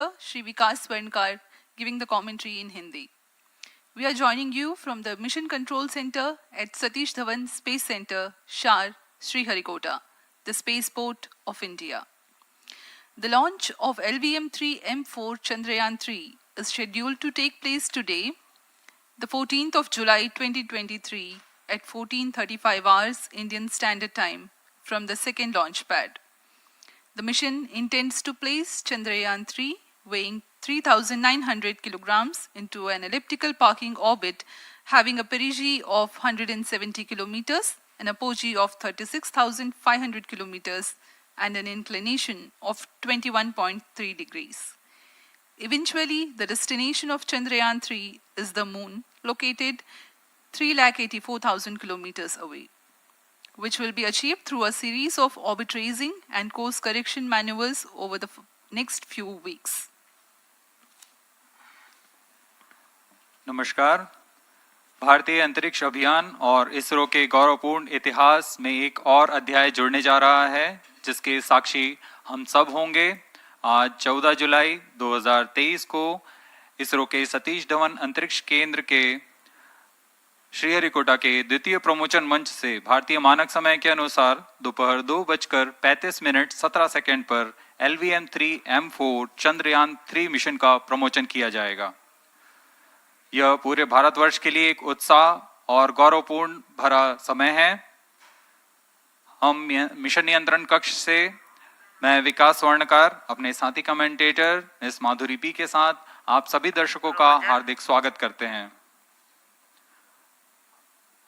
Shri Vikas Swarnkar giving the commentary in Hindi. We are joining you from the Mission Control Center at Satish Dhawan Space Center, SHAR, Sriharikota, the spaceport of India. The launch of LVM-3M4 Chandrayaan-3 is scheduled to take place today, the 14th of July 2023 at 14:35 hours Indian Standard Time from the second launch pad. The mission intends to place Chandrayaan-3 weighing 3,900 kilograms into an elliptical parking orbit having a perigee of 170 kilometers, an apogee of 36,500 kilometers, and an inclination of 21.3 degrees. Eventually, the destination of Chandrayaan-3 is the moon, located 384,000 kilometers away, which will be achieved through a series of orbit raising and course correction maneuvers over the next few weeks. नमस्कार। भारतीय अंतरिक्ष अभियान और इसरो के गौरवपूर्ण इतिहास में एक और अध्याय जुड़ने जा रहा है, जिसके साक्षी हम सब होंगे। आज 14 जुलाई 2023 को इसरो के सतीश धवन अंतरिक्ष केंद्र के श्रीहरिकोटा के द्वितीय प्रमोचन मंच से भारतीय मानक समय के अनुसार दोपहर 2:35:17 पर LVM-3M4 चंद्रयान-3 मिशन का प्रमोचन किया जाएगा। यह पूरे भारतवर्ष के लिए एक उत्साह और गौरवपूर्ण भरा समय है। हम मिशन नियंत्रण कक्ष से मैं विकास स्वर्णकार, अपने साथी कमेंटेटर मिस माधुरी पी के साथ आप सभी दर्शकों का हार्दिक स्वागत करते हैं।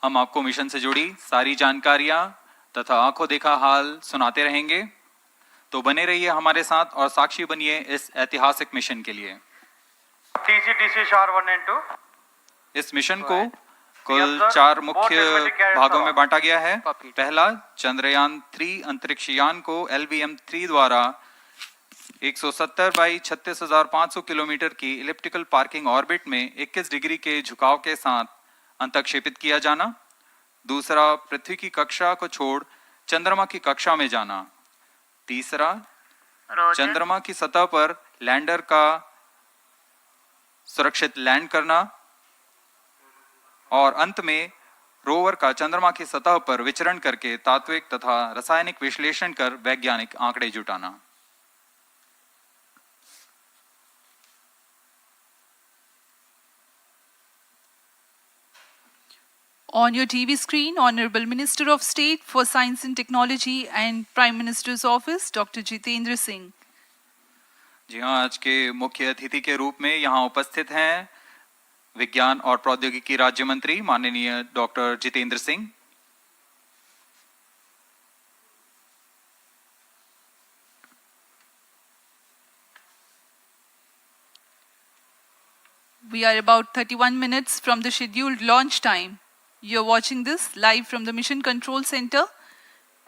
हम आपको मिशन से जुड़ी सारी जानकारियां तथा आंखों देखा हाल सुनाते रहेंगे, तो बने रहिए हमारे साथ और साक्षी बनिए इस ऐतिहासिक मिशन के लिए। TCTC SHAR 1 and 2। इस मिशन को कुल 4 मुख्य भागों में बांटा गया है। पहला, चंद्रयान-3 अंतरिक्ष यान को LVM-3 द्वारा 170 बाई 36,500 किलोमीटर की इलिप्टिकल पार्किंग ऑर्बिट में 21 डिग्री के झुकाव के साथ अंतक्षेपित किया जाना। दूसरा, पृथ्वी की कक्षा को छोड़ चंद्रमा की कक्षा में जाना। तीसरा, चंद्रमा की सतह पर लैंडर का सुरक्षित लैंड करना। और अंत में रोवर का चंद्रमा की सतह पर विचरण करके तात्विक तथा रासायनिक विश्लेषण कर वैज्ञानिक आंकड़े जुटाना। On your TV screen, Honorable Minister of State for Science and Technology and Prime Minister's Office, Dr. Jitendra Singh. जी हाँ, आज के मुख्य अतिथि के रूप में यहाँ उपस्थित हैं विज्ञान और प्रौद्योगिकी राज्य मंत्री माननीय doctor Jitendra Singh. We are about 31 minutes from the scheduled launch time. You're watching this live from the Mission Control Center.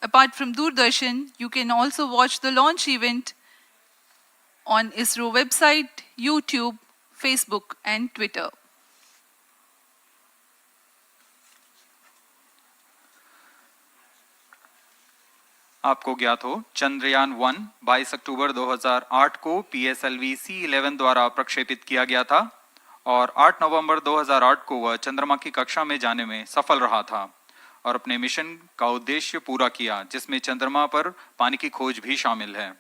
Apart from Doordarshan, you can also watch the launch event on ISRO website, YouTube, Facebook and Twitter. आपको ज्ञात हो, चंद्रयान-1 22 अक्टूबर 2008 को PSLV C11 द्वारा प्रक्षेपित किया गया था और 8 नवंबर 2008 को वह चंद्रमा की कक्षा में जाने में सफल रहा था और अपने मिशन का उद्देश्य पूरा किया, जिसमें चंद्रमा पर पानी की खोज भी शामिल है।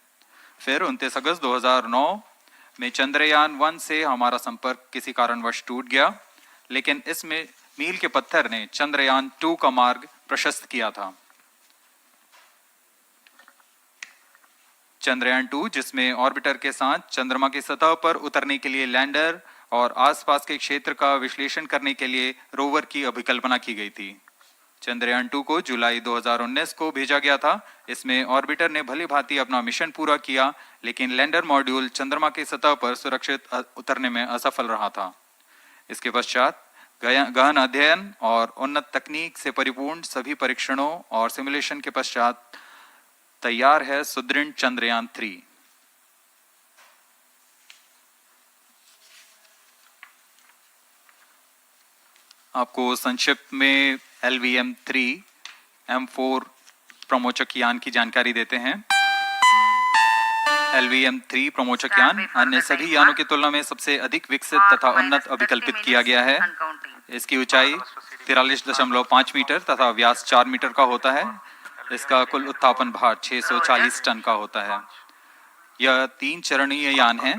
फिर 29 अगस्त 2009 में चंद्रयान-1 से हमारा संपर्क किसी कारणवश टूट गया, लेकिन इसमें मील के पत्थर ने चंद्रयान-2 का मार्ग प्रशस्त किया था। चंद्रयान-2, जिसमें ऑर्बिटर के साथ चंद्रमा की सतह पर उतरने के लिए लैंडर और आसपास के क्षेत्र का विश्लेषण करने के लिए रोवर की अभिकल्पना की गई थी। चंद्रयान-2 को जुलाई 2019 को भेजा गया था। इसमें ऑर्बिटर ने भली भांति अपना मिशन पूरा किया, लेकिन लैंडर मॉड्यूल चंद्रमा की सतह पर सुरक्षित उतरने में असफल रहा था। इसके पश्चात गहन अध्ययन और उन्नत तकनीक से परिपूर्ण सभी परीक्षणों और सिमुलेशन के पश्चात तैयार है सुदृढ़ चंद्रयान-3। आपको संक्षिप्त में LVM-3M4 प्रमोचक यान की जानकारी देते हैं। LVM-3 प्रमोचक यान अन्य सभी यानों की तुलना में सबसे अधिक विकसित तथा उन्नत अभिकल्पित किया गया है। इसकी ऊंचाई 43.5 मीटर तथा व्यास 4 मीटर का होता है। इसका कुल उत्थापन भार 640 टन का होता है। यह 3 चरणीय यान है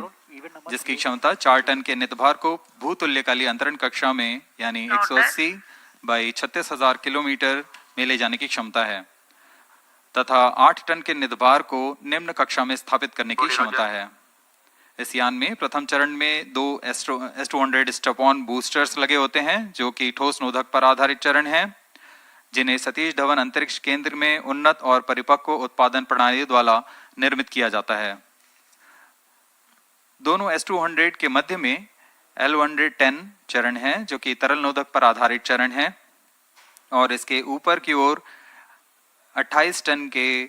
जिसकी क्षमता 4 टन के नितभार को भूतुल्यकाली अंतरण कक्षा में यानी 180 बाई 36,000 किलोमीटर में ले जाने की क्षमता है तथा 8 टन के नितभार को निम्न कक्षा में स्थापित करने की क्षमता है। इस यान में प्रथम चरण में 2 S200 स्टेप-ऑन बूस्टर्स लगे होते हैं जो कि ठोस नोदक पर आधारित चरण हैं, जिन्हें सतीश धवन अंतरिक्ष केंद्र में उन्नत और परिपक्व उत्पादन प्रणाली द्वारा निर्मित किया जाता है। दोनों S200 के मध्य में L110 चरण है जो कि तरल नोदक पर आधारित चरण है और इसके ऊपर की ओर 28 टन के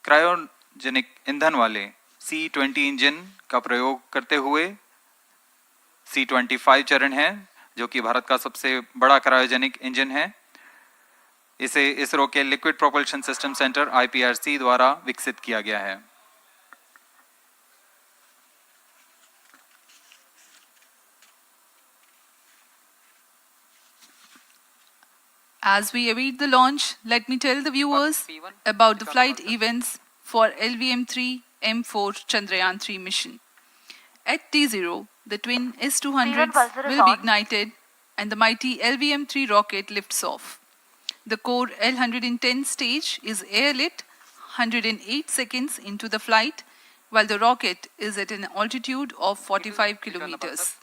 क्रायोजेनिक ईंधन वाले C20 इंजन का प्रयोग करते हुए C25 चरण है जो कि भारत का सबसे बड़ा क्रायोजेनिक इंजन है। इसे इसरो के liquid propulsion system centre IPRC द्वारा विकसित किया गया है। As we await the launch, let me tell the viewers about the flight events for LVM-3 M4 Chandrayaan-3 mission. At T0, the twin S200s will be ignited and the mighty LVM-3 rocket lifts off. The core L110 stage is airlit 108 seconds into the flight, while the rocket is at an altitude of 45 kilometers.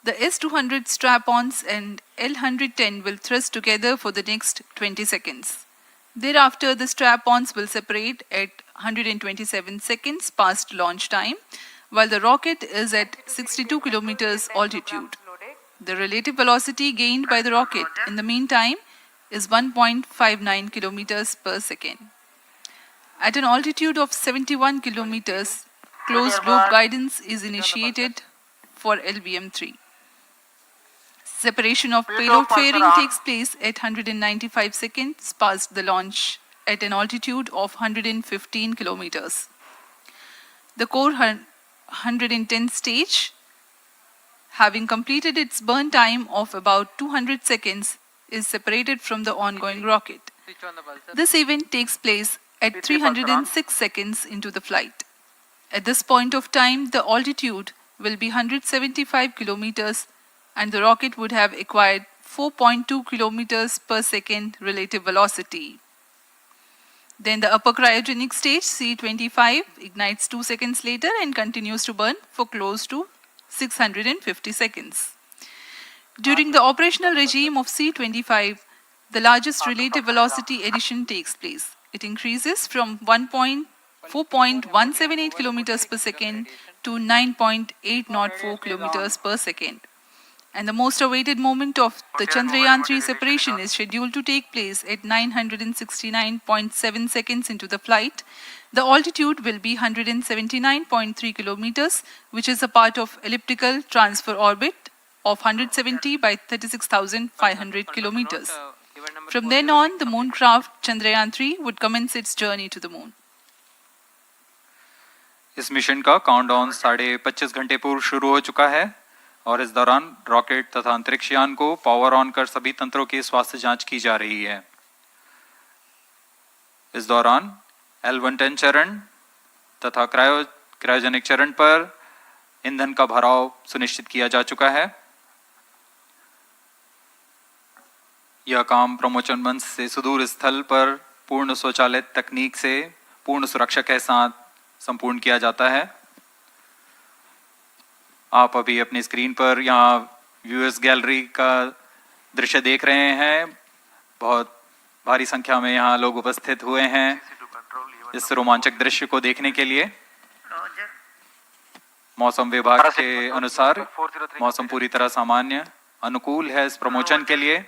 The S200 strap-ons and L110 will thrust together for the next 20 seconds. Thereafter, the strap-ons will separate at 127 seconds past launch time, while the rocket is at 62 kilometers altitude. The relative velocity gained by the rocket in the meantime is 1.59 kilometers per second. At an altitude of 71 kilometers, closed-loop guidance is initiated for LVM-3. Separation of payload fairing takes place at 195 seconds past the launch at an altitude of 115 kilometers. The core 110 stage, having completed its burn time of about 200 seconds, is separated from the ongoing rocket. This event takes place at 306 seconds into the flight. At this point of time, the altitude will be 175 kilometers and the rocket would have acquired 4.2 kilometers per second relative velocity. Then the upper cryogenic stage, C25, ignites 2 seconds later and continues to burn for close to 650 seconds. During the operational regime of C25, the largest relative velocity addition takes place. It increases from 4.178 kilometers per second to 9.804 kilometers per second. And the most awaited moment of the Chandrayaan-3 separation is scheduled to take place at 969.7 seconds into the flight. The altitude will be 179.3 kilometers, which is a part of elliptical transfer orbit of 170 by 36,500 kilometers. From then on, the mooncraft Chandrayaan-3 would commence its journey to the moon. इस mission का countdown 25.5 घंटे पूर्व शुरू हो चुका है और इस दौरान रॉकेट तथा अंतरिक्ष यान को पावर ऑन कर सभी तंत्रों की स्वास्थ्य जांच की जा रही है। इस दौरान L110 चरण तथा क्रायोजेनिक चरण पर ईंधन का भराव सुनिश्चित किया जा चुका है। यह काम प्रमोचन मंच से सुदूर स्थल पर पूर्ण स्वचालित तकनीक से पूर्ण सुरक्षा के साथ संपूर्ण किया जाता है। आप अभी अपनी स्क्रीन पर यहाँ व्यूअर्स गैलरी का दृश्य देख रहे हैं। बहुत भारी संख्या में यहाँ लोग उपस्थित हुए हैं इस रोमांचक दृश्य को देखने के लिए। मौसम विभाग के अनुसार मौसम पूरी तरह सामान्य अनुकूल है इस प्रमोशन के लिए।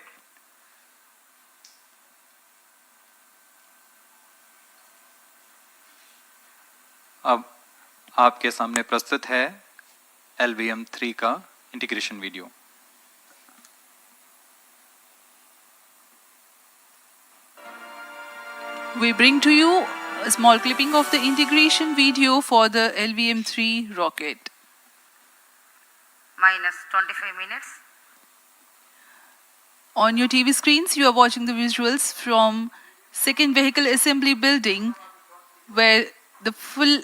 अब आपके सामने प्रस्तुत है LVM-3 का integration video. We bring to you a small clipping of the integration video for the LVM-3 rocket. Minus 25 minutes. On your TV screens, you are watching the visuals from second vehicle assembly building where the full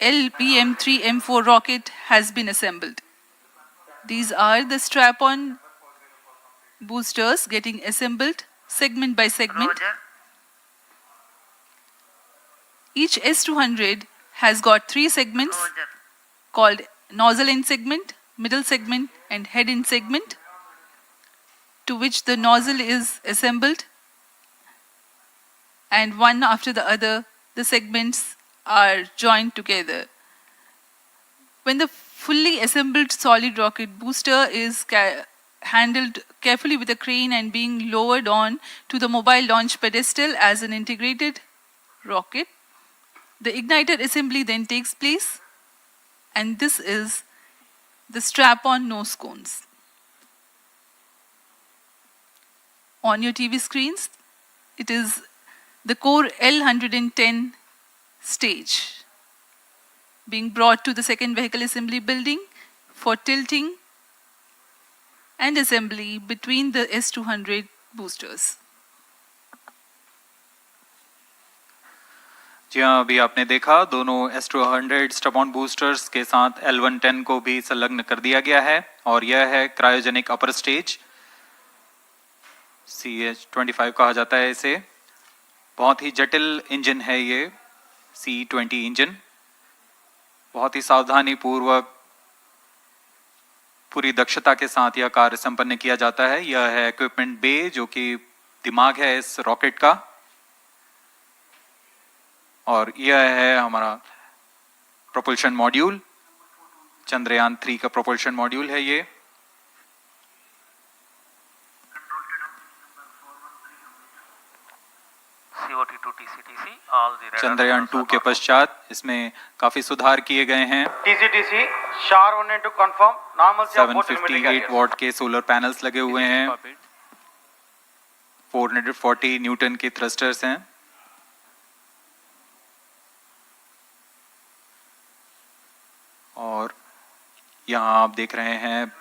LVM-3 M4 rocket has been assembled. These are the strap-on boosters getting assembled segment by segment. Roger. Each S200 has got 3 segments Roger. called nozzle end segment, middle segment and head end segment, to which the nozzle is assembled, and one after the other the segments are joined together. When the fully assembled solid rocket booster is handled carefully with a crane and being lowered on to the mobile launch pedestal as an integrated rocket, the igniter assembly then takes place, and this is the strap-on nose cones. On your TV screens, it is the core L110 stage being brought to the second vehicle assembly building for tilting and assembly between the S200 boosters. जी हाँ, अभी आपने देखा दोनों S200 stub-on boosters के साथ L110 को भी संलग्न कर दिया गया है और यह है क्रायोजेनिक अपर स्टेज, CH-25 कहा जाता है इसे। बहुत ही जटिल इंजन है ये C-20 इंजन। बहुत ही सावधानी पूर्वक पूरी दक्षता के साथ यह कार्य संपन्न किया जाता है। यह है इक्विपमेंट बे जो कि दिमाग है इस रॉकेट का, और यह है हमारा प्रोपल्शन मॉड्यूल, चंद्रयान 3 का प्रोपल्शन मॉड्यूल है ये। चंद्रयान 2 के पश्चात इसमें काफी सुधार किए गए हैं। TCTC SHAR 1 and 2 confirm normalcy of both 758 what के सोलर पैनल्स लगे हुए हैं, 440 न्यूटन के थ्रस्टर्स हैं। और यहाँ आप देख रहे हैं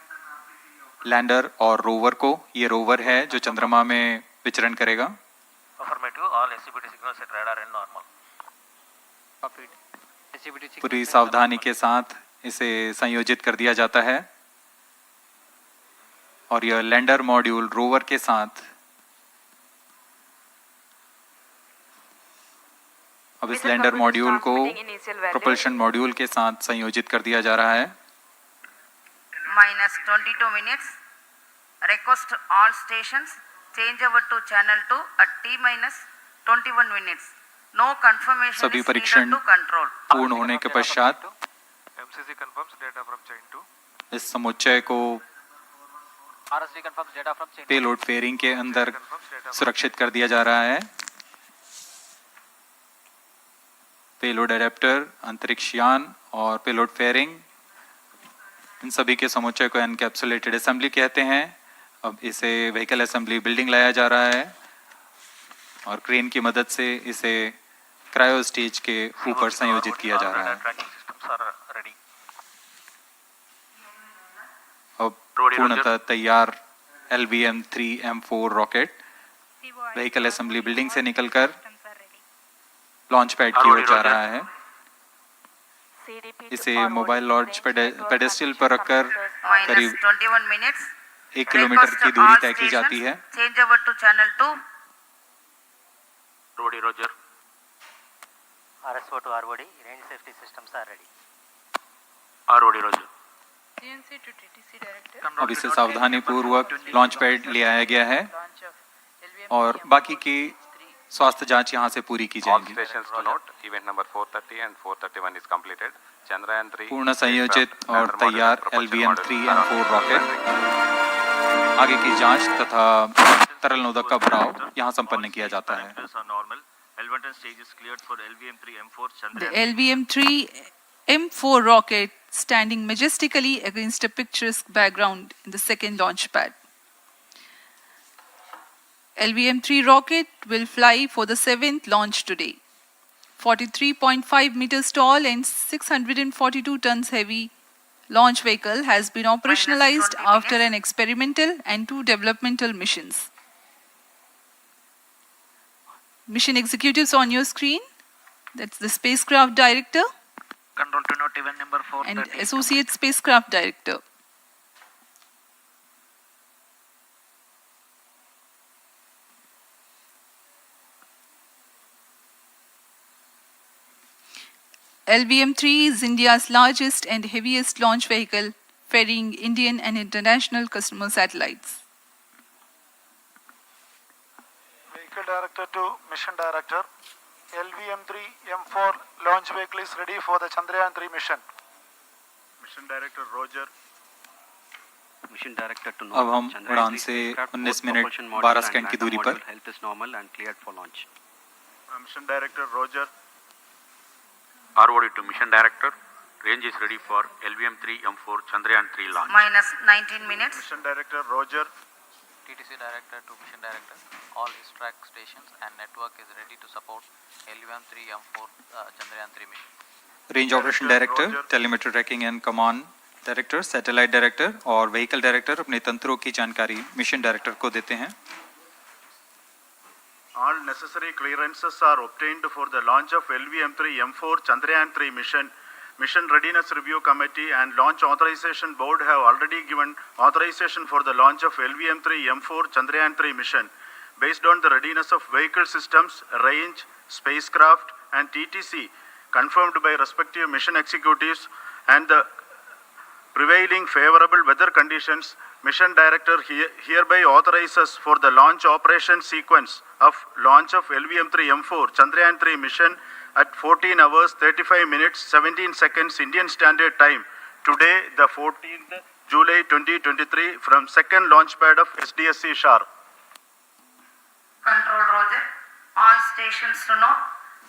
लैंडर और रोवर को। ये रोवर है जो चंद्रमा में विचरण करेगा। पूरी सावधानी के साथ इसे संयोजित कर दिया जाता है और यह लैंडर मॉड्यूल रोवर के साथ अब इस लैंडर मॉड्यूल को प्रोपल्शन मॉड्यूल के साथ संयोजित कर दिया जा रहा है। Minus 22 minutes. Request all stations change over to channel 2 at T minus 21 minutes. No confirmation सभी is परीक्षण needed to control. पूर्ण होने के पश्चात MCC confirms data from chain 2. इस समुच्चय को RSD confirms data from chain 2. Payload fairing के अंदर सुरक्षित कर दिया जा रहा है। पेलोड एडेप्टर, अंतरिक्ष यान और पेलोड फेयरिंग, इन सभी के समुच्चय को एनकैप्सुलेटेड असेंबली कहते हैं। अब इसे व्हीकल असेंबली बिल्डिंग लाया जा रहा है और क्रेन की मदद से इसे क्रायो स्टेज के ऊपर संयोजित किया जा रहा है। अब पूर्णतः तैयार LVM-3 M4 rocket vehicle assembly building से निकलकर लॉन्च पैड की ओर जा रहा है। इसे मोबाइल लॉन्च पेडेस्टल पर रखकर करीब 21 minutes. 1 किलोमीटर की दूरी तय की जाती है। Change over to channel 2. Roger. RSO to ROD, range safety systems are ready. ROD Roger. CNC to TTC director. अब इसे सावधानी पूर्वक लॉन्च पैड ले आया गया है और बाकी की स्वास्थ्य जांच यहां से पूरी की All जाएगी। stations to note, event number 430 and 431 is completed. Chandrayaan 3 पूर्ण संयोजित और तैयार LVM-3 M4 रॉकेट आगे की जांच तथा तरल नोदक का भराव यहां संपन्न किया जाता है। The LVM-3 M4 rocket standing majestically against a picturesque background in the second launch pad. LVM-3 rocket will fly for the 7th launch today. 43.5 meters tall and 642 tons heavy launch vehicle has been operationalized 20 after minutes. an experimental and 2 developmental missions. Mission executives on your screen. That's the spacecraft director Control to note event number and 430. associate spacecraft director. LVM-3 is India's largest and heaviest launch vehicle, ferrying Indian and international customer satellites. Vehicle Director to Mission Director. LVM-3 M4 launch vehicle is ready for the Chandrayaan 3 mission. Mission Director Roger. Mission Director to अब हम उड़ान से 19 minute 12 second की दूरी पर Health is normal and cleared for launch. Mission Director Roger. ROD to Mission Director. Range is ready for LVM-3 M4 Chandrayaan 3 launch. minus 19 minutes. Mission Director Roger. TTC Director to Mission Director. All track stations and network is ready to support LVM-3 M4 Chandrayaan 3 mission. Range operation director, telemetry tracking and command director, satellite director और vehicle director अपने तंत्रों की जानकारी mission director को देते हैं. All necessary clearances are obtained for the launch of LVM-3 M4 Chandrayaan 3 mission. Mission Readiness Review Committee and Launch Authorization Board have already given authorization for the launch of LVM-3 M4 Chandrayaan 3 mission. Based on the readiness of vehicle systems, range, spacecraft and TTC confirmed by respective mission executives and the prevailing favorable weather conditions, Mission Director hereby authorizes for the launch operation sequence of launch of LVM-3 M4 Chandrayaan 3 mission at 14 hours 35 minutes 17 seconds Indian Standard Time today, the 14th July 2023 from second launch pad of SDSC SHAR. Control Roger. All stations to know.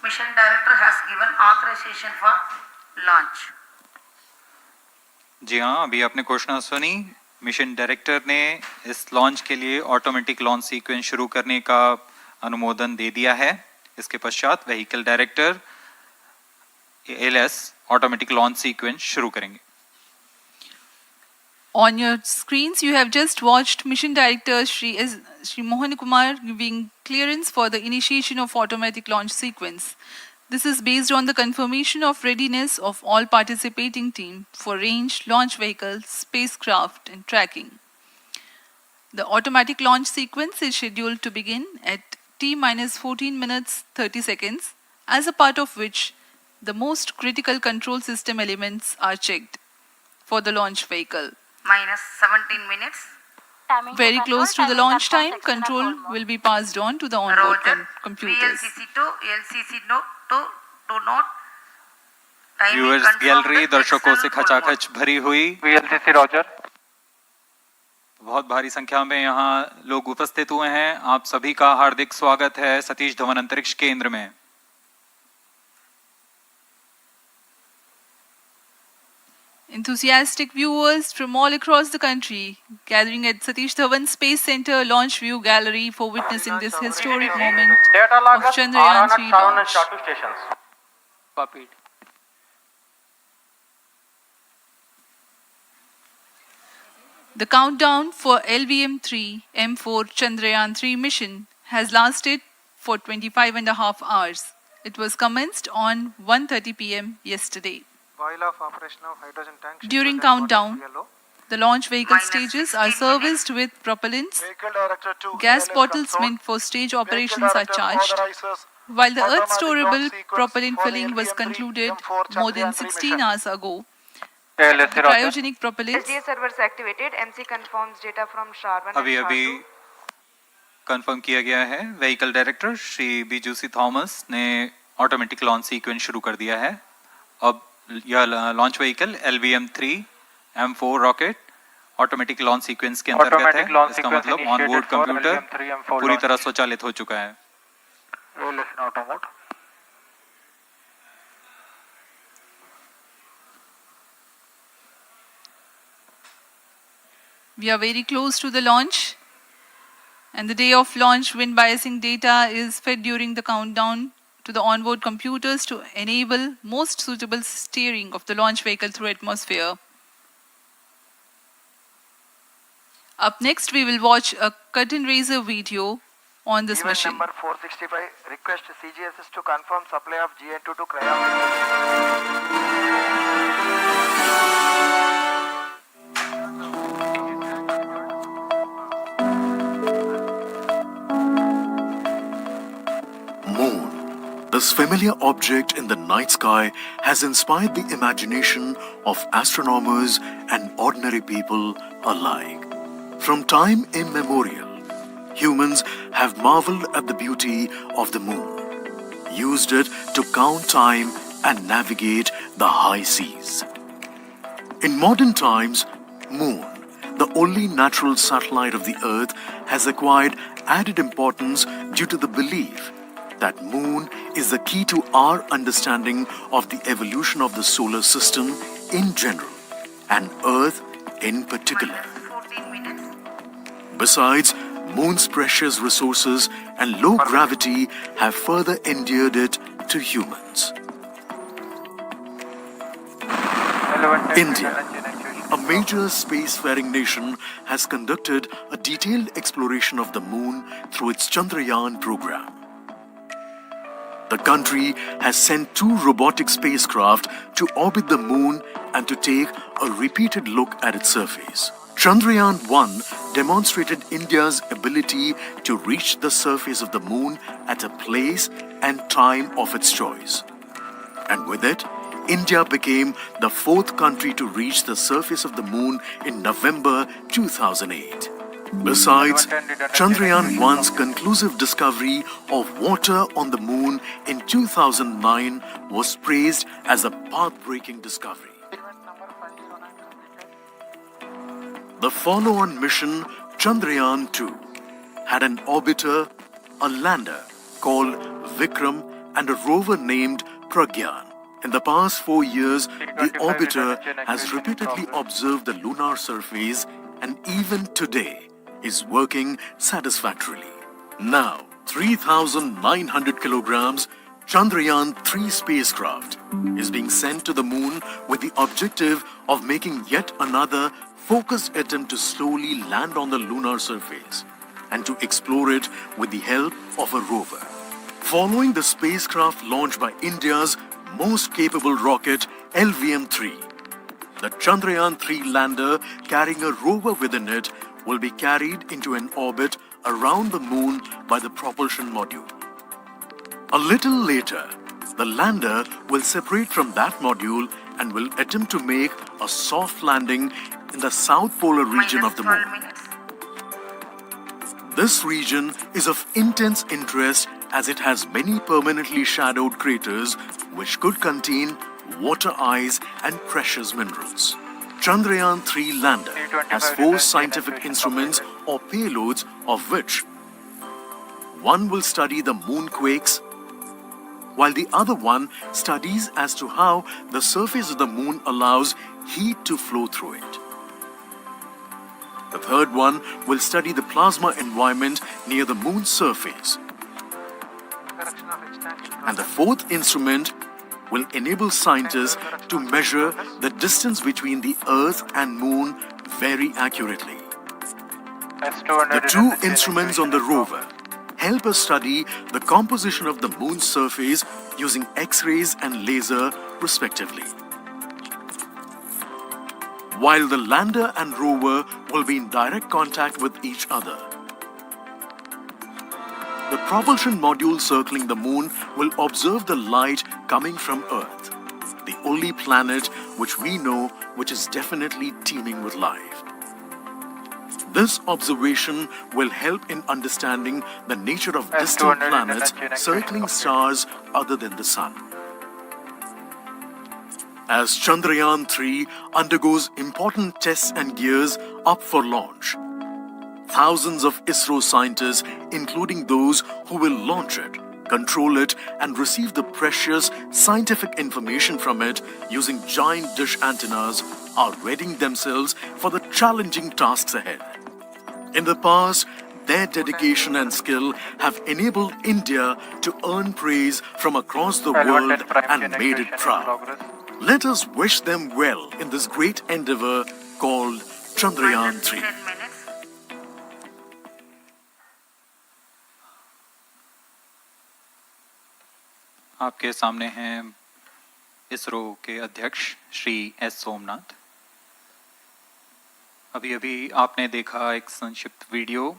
Mission Director has given authorization for launch. जी हाँ, अभी आपने घोषणा सुनी. Mission director ने इस launch के लिए automatic launch sequence शुरू करने का अनुमोदन दे दिया है. इसके पश्चात vehicle director LS automatic launch sequence शुरू करेंगे. On your screens, you have just watched Mission Director Shri Mohan Kumar giving clearance for the initiation of automatic launch sequence. This is based on the confirmation of readiness of all participating team for range, launch vehicles, spacecraft and tracking. The automatic launch sequence is scheduled to begin at T-minus 14 minutes 30 seconds, as a part of which the most critical control system elements are checked for the launch vehicle. Minus 17 minutes. Very close to the launch time, control will be passed on to the onboard Roger. computers. VLCC to LCC to note. Timing viewers confirmed gallery दर्शकों से external full mode. खचाखच भरी हुई. VLCC Roger. बहुत भारी संख्या में यहाँ लोग उपस्थित हुए हैं. आप सभी का हार्दिक स्वागत है सतीश धवन अंतरिक्ष केंद्र में. Enthusiastic viewers from all across the country gathering at Satish Dhawan Space Center Launch View Gallery for witnessing this historic moment Data of loggers Chandrayaan are 3 on at 7 and launch. SHAR 2 stations. Copied. The countdown for LVM-3 M4 Chandrayaan 3 mission has lasted for 25 and a half hours. It was commenced on 1:30 p.m. yesterday. While of operation of hydrogen tank. During countdown, the launch vehicle Minus stages 16 are serviced with propellants. Vehicle Director to Gas ALS bottles console. meant for stage Vehicle operations are Director charged, authorizes while the Earth automatic storable launch sequence propellant for the filling was LVM-3 concluded M4 more than Chandrayaan 3 16 mission. hours ago. LSC The Roger. cryogenic propellants SDSC servers activated. MC confirms data from SHAR 1 अभी and SHAR अभी 2. Confirm किया गया है. Vehicle director Shri बीजूसी Thomas ने automatic launch sequence शुरू कर दिया है. अब यह launch vehicle LVM-3 M4 rocket automatic launch sequence के अंतर्गत है. Automatic launch इसका sequence मतलब on board initiated for computer LVM-3 M4 पूरी launch. तरह स्वचालित हो चुका है. Listen auto mode. We are very close to the launch, and the day of launch wind biasing data is fed during the countdown to the onboard computers to enable most suitable steering of the launch vehicle through atmosphere. Up next, we will watch a curtain raiser video on this Event mission. number 465, request CGSS to confirm supply of GN2 to Cryo. Moon, this familiar object in the night sky, has inspired the imagination of astronomers and ordinary people alike. From time immemorial, humans have marveled at the beauty of the moon, used it to count time and navigate the high seas. In modern times, Moon, the only natural satellite of the Earth, has acquired added importance due to the belief that Moon is the key to our understanding of the evolution of the solar system in general and Earth in particular. 14 minutes. Besides, Moon's precious resources and low gravity have further endeared it to humans. India, a major spacefaring nation, has conducted a detailed exploration of the Moon through its Chandrayaan program. The country has sent 2 robotic spacecraft to orbit the Moon and to take a repeated look at its surface. Chandrayaan-1 demonstrated India's ability to reach the surface of the Moon at a place and time of its choice. And with it, India became the 4th country to reach the surface of the Moon in November 2008. Besides, Chandrayaan-1's conclusive discovery of water on the Moon in 2009 was praised as a path-breaking discovery. The follow-on mission, Chandrayaan-2, had an orbiter, a lander called Vikram, and a rover named Pragyan. In the past 4 years, the orbiter has repeatedly observed the lunar surface and even today is working satisfactorily. Now, 3,900 kilograms, Chandrayaan-3 spacecraft is being sent to the Moon with the objective of making yet another focused attempt to slowly land on the lunar surface and to explore it with the help of a rover. Following the spacecraft launch by India's most capable rocket, LVM-3, the Chandrayaan-3 lander carrying a rover within it will be carried into an orbit around the Moon by the propulsion module. A little later, the lander will separate from that module and will attempt to make a soft landing in the south polar region of the Moon. This region is of intense interest as it has many permanently shadowed craters which could contain water ice and precious minerals. Chandrayaan-3 lander has 4 scientific instruments or payloads, of which one will study the moonquakes, while the other one studies as to how the surface of the Moon allows heat to flow through it. The third one will study the plasma environment near the Moon's surface. And the 4th instrument will enable scientists to measure the distance between the Earth and Moon very accurately. The 2 instruments on the rover help us study the composition of the Moon's surface using X-rays and laser respectively, while the lander and rover will be in direct contact with each other. The propulsion module circling the Moon will observe the light coming from Earth, the only planet which we know which is definitely teeming with life. This observation will help in understanding the nature of distant planets circling stars other than the Sun. As Chandrayaan-3 undergoes important tests and gears up for launch, thousands of ISRO scientists, including those who will launch it, control it, and receive the precious scientific information from it using giant dish antennas, are readying themselves for the challenging tasks ahead. In the past, Their dedication and skill have enabled India to earn praise from across the world and made it proud. Let us wish them well in this great endeavor called Chandrayaan 3. 10 minutes. आपके सामने हैं इसरो के अध्यक्ष Shri S Somnath. अभी अभी आपने देखा एक संक्षिप्त वीडियो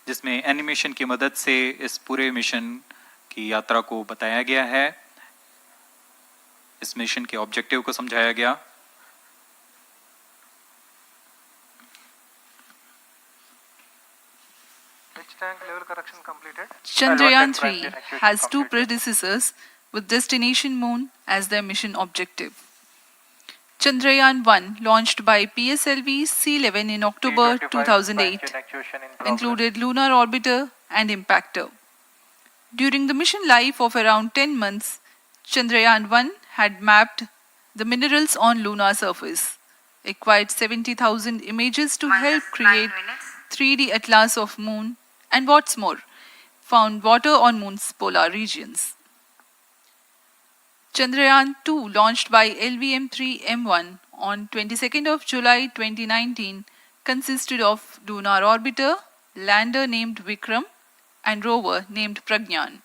जिसमें एनिमेशन की मदद से इस पूरे मिशन की यात्रा को बताया गया है, इस मिशन के ऑब्जेक्टिव को समझाया गया। Which tank level correction completed? Chandrayaan 3 has two predecessors with destination moon as their mission objective. Chandrayaan 1, launched by PSLV C11 in October 2008, included lunar orbiter and impactor. During the mission life of around 10 months, Chandrayaan 1 had mapped the minerals on lunar surface, acquired 70,000 images to help create 3D atlas of moon, and what's more, found water on moon's polar regions. Chandrayaan 2, launched by LVM-3 M1 on 22nd of July 2019, consisted of lunar orbiter, lander named Vikram, and rover named Pragyan.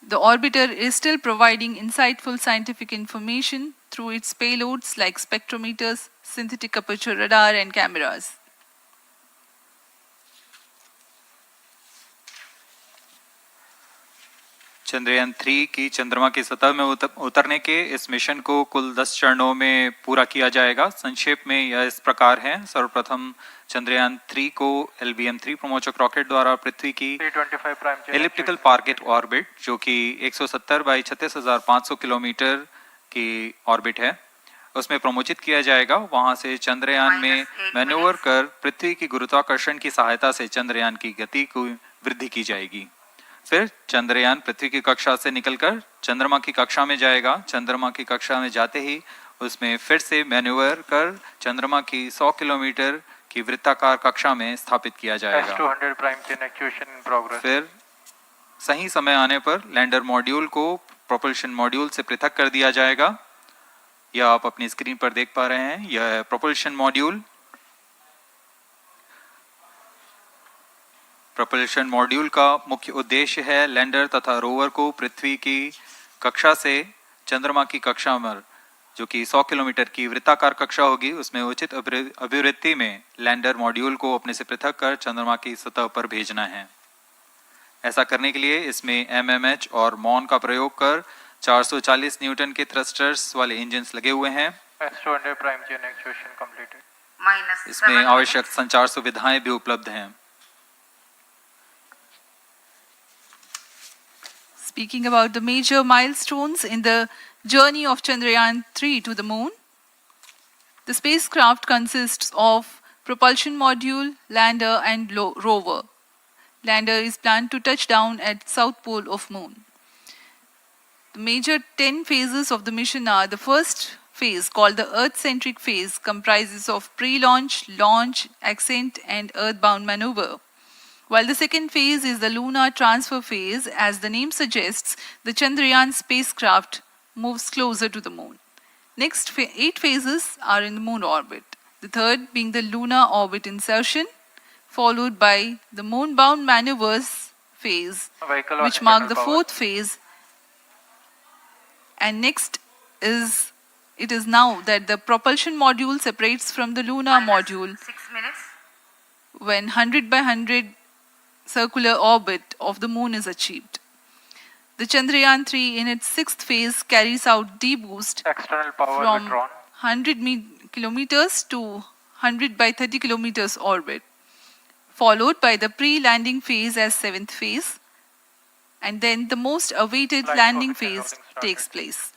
The orbiter is still providing insightful scientific information through its payloads like spectrometers, synthetic aperture radar, and cameras. Chandrayaan 3 की चंद्रमा की सतह में उतरने के इस mission को कुल 10 चरणों में पूरा किया जाएगा। संक्षेप में यह इस प्रकार है। सर्वप्रथम चंद्रयान 3 को LVM-3 प्रमोचक रॉकेट द्वारा पृथ्वी की एलिप्टिकल टारगेट ऑर्बिट, जो कि 170 बाई 36,500 किलोमीटर की ऑर्बिट है, उसमें प्रमोचित किया जाएगा। वहां से चंद्रयान में मैन्यूवर कर पृथ्वी की गुरुत्वाकर्षण की सहायता से चंद्रयान की गति को वृद्धि की जाएगी। फिर चंद्रयान पृथ्वी की कक्षा से निकलकर चंद्रमा की कक्षा में जाएगा। चंद्रमा की कक्षा में जाते ही उसमें फिर से मैन्यूवर कर चंद्रमा की 100 किलोमीटर की वृत्ताकार कक्षा में स्थापित किया जाएगा। फिर सही समय आने पर लैंडर मॉड्यूल को प्रोपल्शन मॉड्यूल से पृथक कर दिया जाएगा। यह आप अपनी स्क्रीन पर देख पा रहे हैं, यह है प्रोपल्शन मॉड्यूल। प्रोपल्शन मॉड्यूल का मुख्य उद्देश्य है लैंडर तथा रोवर को पृथ्वी की कक्षा से चंद्रमा की कक्षा में, जो कि 100 किलोमीटर की वृत्ताकार कक्षा होगी, उसमें उचित अभिवृत्ति में लैंडर मॉड्यूल को अपने से पृथक कर चंद्रमा की सतह पर भेजना है। ऐसा करने के लिए इसमें MMH और मॉन का प्रयोग कर 440 न्यूटन के थ्रस्टर्स वाले इंजन्स लगे हुए हैं। इसमें आवश्यक संचार सुविधाएं भी उपलब्ध हैं। Speaking about the major milestones in the journey of Chandrayaan 3 to the moon, the spacecraft consists of propulsion module, lander, and rover. Lander is planned to touch down at south pole of moon. The major 10 phases of the mission are: the first phase, called the Earth-centric phase, comprises of pre-launch, launch, ascent, and earthbound maneuver. While the second phase is the lunar transfer phase, as the name suggests, the Chandrayaan spacecraft moves closer to the moon. Next 8 phases are in the moon orbit. The third being the lunar orbit insertion, followed by the moon-bound maneuvers phase, which mark the fourth phase. And next it is now that the propulsion module separates from the lunar module 6 minutes. when 100 by 100 circular orbit of the moon is achieved. The Chandrayaan 3 in its 6th phase carries out D-boost from 100 kilometers to 100 by 30 kilometers orbit, followed by the pre-landing phase as 7th phase, and then the most awaited landing phase takes place.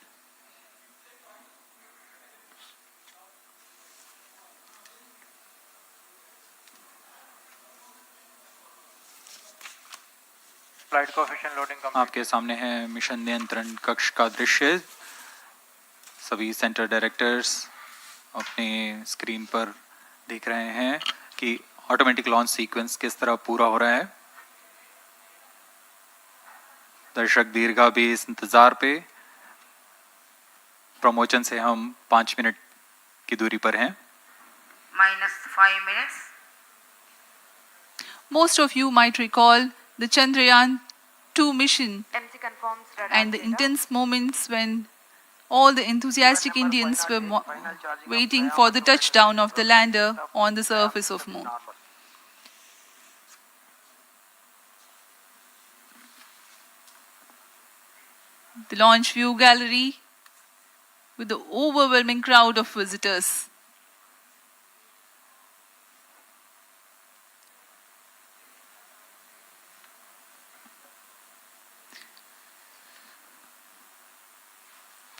आपके सामने है mission नियंत्रण कक्ष का दृश्य। सभी centre directors अपने screen पर देख रहे हैं कि ऑटोमेटिक लॉन्च सीक्वेंस किस तरह पूरा हो रहा है। दर्शक दीर्घा भी इस इंतजार पे। प्रमोशन से हम 5 मिनट की दूरी पर हैं। -5 minutes. Most of you might recall the Chandrayaan 2 mission MC confirms radar and the data. intense moments when all the enthusiastic Indians were waiting for the touchdown of the lander on the surface of Moon. The launch view gallery with the overwhelming crowd of visitors.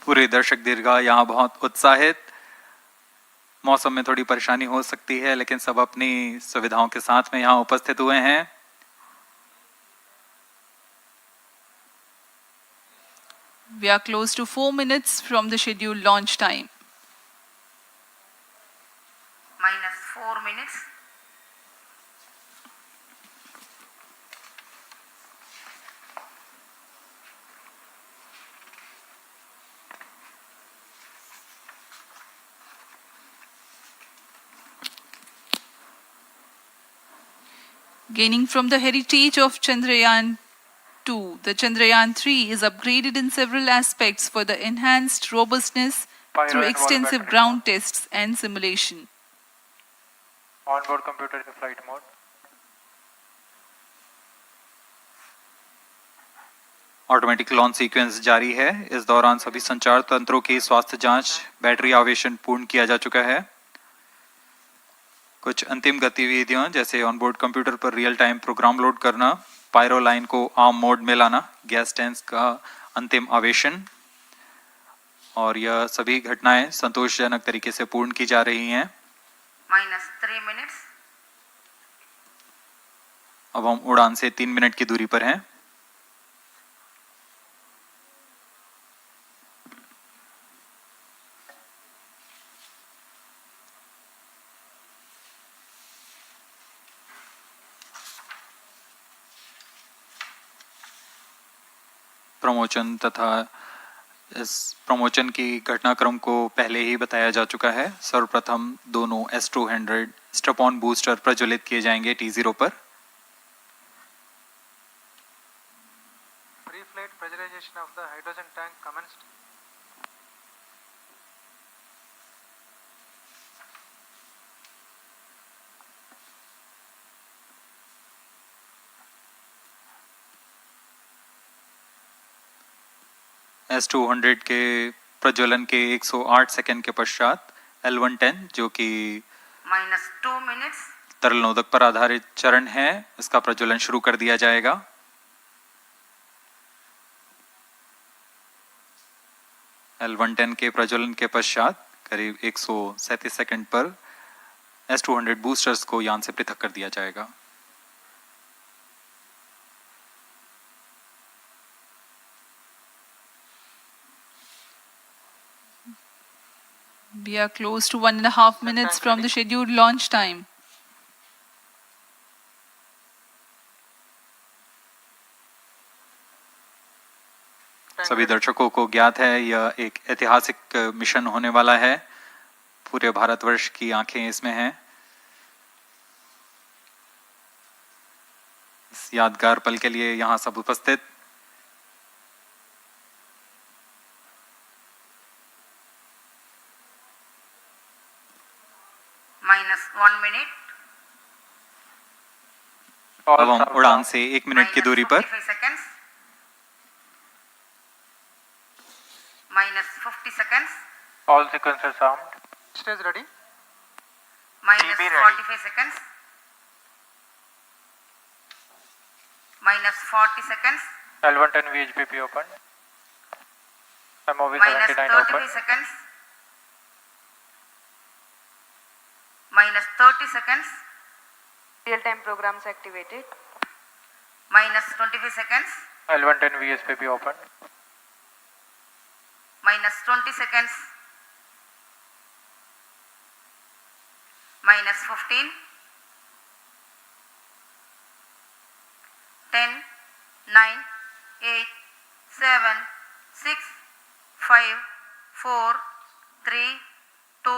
पूरे दर्शक दीर्घा यहाँ बहुत उत्साहित। मौसम में थोड़ी परेशानी हो सकती है, लेकिन सब अपनी सुविधाओं के साथ में यहाँ उपस्थित हुए हैं। We are close to 4 minutes from the scheduled launch time. -4 minutes. Gaining from the heritage of Chandrayaan 2, the Chandrayaan 3 is upgraded in several aspects for the enhanced robustness through extensive ground tests and simulation. Onboard computer in flight mode. Automatic launch sequence जारी है। इस दौरान सभी संचार तंत्रों की स्वास्थ्य जांच, बैटरी आवेशन पूर्ण किया जा चुका है। कुछ अंतिम गतिविधियां जैसे ऑनबोर्ड कंप्यूटर पर रियल टाइम प्रोग्राम लोड करना, पायरो लाइन को आर्म मोड में लाना, गैस टैंक का अंतिम आवेशन, और यह सभी घटनाएं संतोषजनक तरीके से पूर्ण की जा रही हैं। -3 minutes. अब हम उड़ान से 3 मिनट की दूरी पर हैं। प्रमोशन तथा इस प्रमोशन की घटनाक्रम को पहले ही बताया जा चुका है। सर्वप्रथम दोनों एस्ट्रो 100 स्ट्रैप-ऑन बूस्टर प्रज्वलित किए जाएंगे T0 पर। Pre-flight pressurization of the hydrogen tank commenced. S200 के प्रज्वलन के 108 सेकंड के पश्चात L110 जो कि -2 minutes. तरल नोदक पर आधारित चरण है, इसका प्रज्वलन शुरू कर दिया जाएगा। L110 के प्रज्वलन के पश्चात करीब 137 सेकंड पर S200 बूस्टर्स को यान से पृथक कर दिया जाएगा। We are close to 1.5 minutes from the scheduled launch time. सभी दर्शकों को ज्ञात है यह एक ऐतिहासिक मिशन होने वाला है। पूरे भारतवर्ष की आंखें इसमें हैं। इस यादगार पल के लिए यहाँ सब उपस्थित। -1 minute. अब हम उड़ान से 1 मिनट की दूरी पर। -45 seconds. -50 seconds. All sequences armed. Stage ready. -45 seconds. -40 seconds. L110 VHPP open. MOV 79 -33 open. seconds. -30 seconds. Real-time programs activated. -25 seconds. L110 VSPP open. -20 seconds. -15. 10, 9, 8, 7, 6, 5, 4, 3, 2,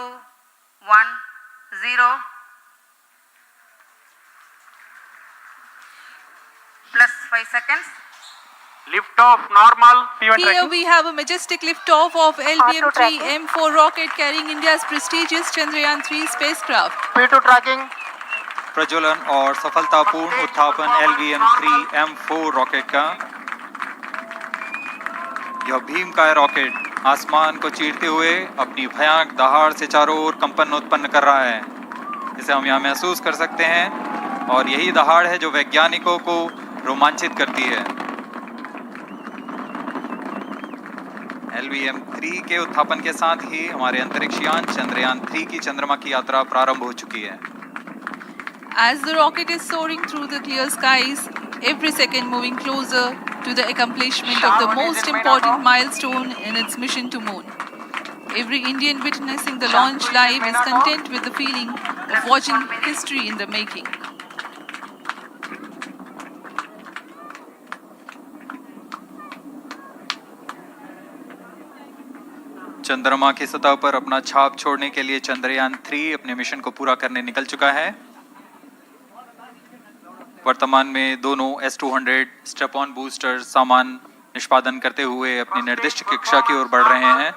1, 0. Plus 5 seconds. Lift off normal. Here we have a majestic liftoff of LVM-3 M4 rocket carrying India's prestigious Chandrayaan-3 spacecraft. P2 tracking. प्रज्वलन और सफलतापूर्ण उत्थापन LVM-3 M4 rocket का। यह भीमकाय rocket आसमान को चीरते हुए अपनी भयानक दहाड़ से चारों ओर कंपन उत्पन्न कर रहा है। इसे हम यहाँ महसूस कर सकते हैं और यही दहाड़ है जो वैज्ञानिकों को रोमांचित करती है। LVM-3 के उत्थापन के साथ ही हमारे अंतरिक्ष यान चंद्रयान-3 की चंद्रमा की यात्रा प्रारंभ हो चुकी है। As the rocket is soaring through the clear skies, every second moving closer to the accomplishment of the most important milestone in its mission to moon. Every Indian witnessing the launch live is content with the feeling of watching history in the making. चंद्रमा की सतह पर अपना छाप छोड़ने के लिए चंद्रयान-3 अपने मिशन को पूरा करने निकल चुका है। वर्तमान में दोनों S200 स्टेप ऑन बूस्टर सामान निष्पादन करते हुए अपनी निर्दिष्ट कक्षा की ओर बढ़ रहे हैं।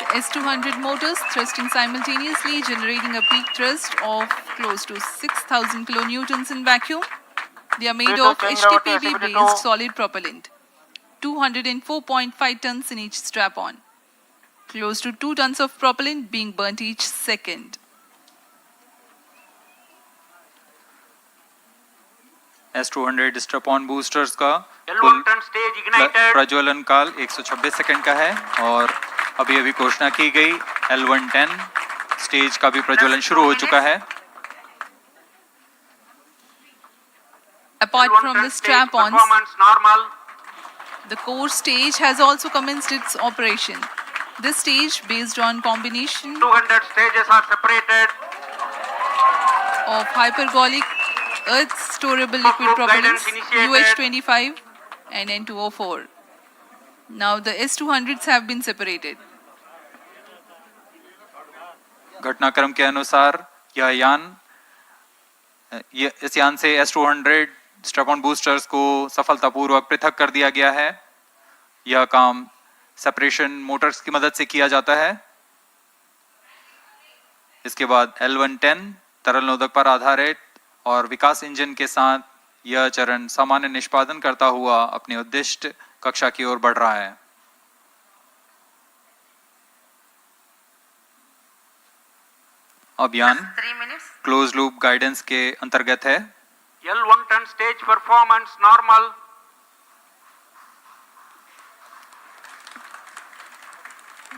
The S200 motors thrusting simultaneously, generating a peak thrust of close to 6,000 kilonewtons in vacuum. They are made of HTPB-based solid propellant. 204.5 tons in each strap-on. Close to 2 tons of propellant being burnt each second. S200 strap-on boosters का कुल प्रज्वलन काल 126 second का है और अभी अभी घोषणा की गई L110 स्टेज का भी प्रज्वलन शुरू हो चुका है। Apart from the strap-ons, the core stage has also commenced its operation. This stage, based on combination 200 stages are separated. of hypergolic earth storable liquid propellants UH-25 and N2O4. Now the S200s have been separated. घटनाक्रम के अनुसार इस यान से S200 strap-on boosters को सफलतापूर्वक पृथक कर दिया गया है। यह काम सेपरेशन मोटर्स की मदद से किया जाता है। इसके बाद L110 तरल नोदक पर आधारित और विकास इंजन के साथ यह चरण सामान्य निष्पादन करता हुआ अपनी उद्दिष्ट कक्षा की ओर बढ़ रहा है। अभियान क्लोज लूप गाइडेंस के अंतर्गत है। L110 stage performance normal.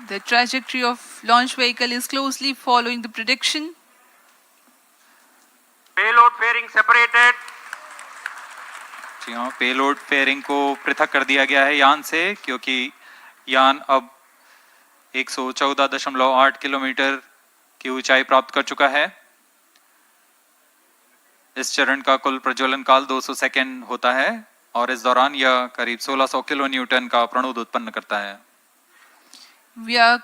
The trajectory of launch vehicle is closely following the prediction. Payload fairing separated. जी हाँ, पेलोड फेयरिंग को पृथक कर दिया गया है यान से, क्योंकि यान अब 114.8 किलोमीटर की ऊंचाई प्राप्त कर चुका है। इस चरण का कुल प्रज्वलन काल 200 सेकेंड होता है और इस दौरान यह करीब 1600 किलो न्यूटन का प्रणोद उत्पन्न करता है। We are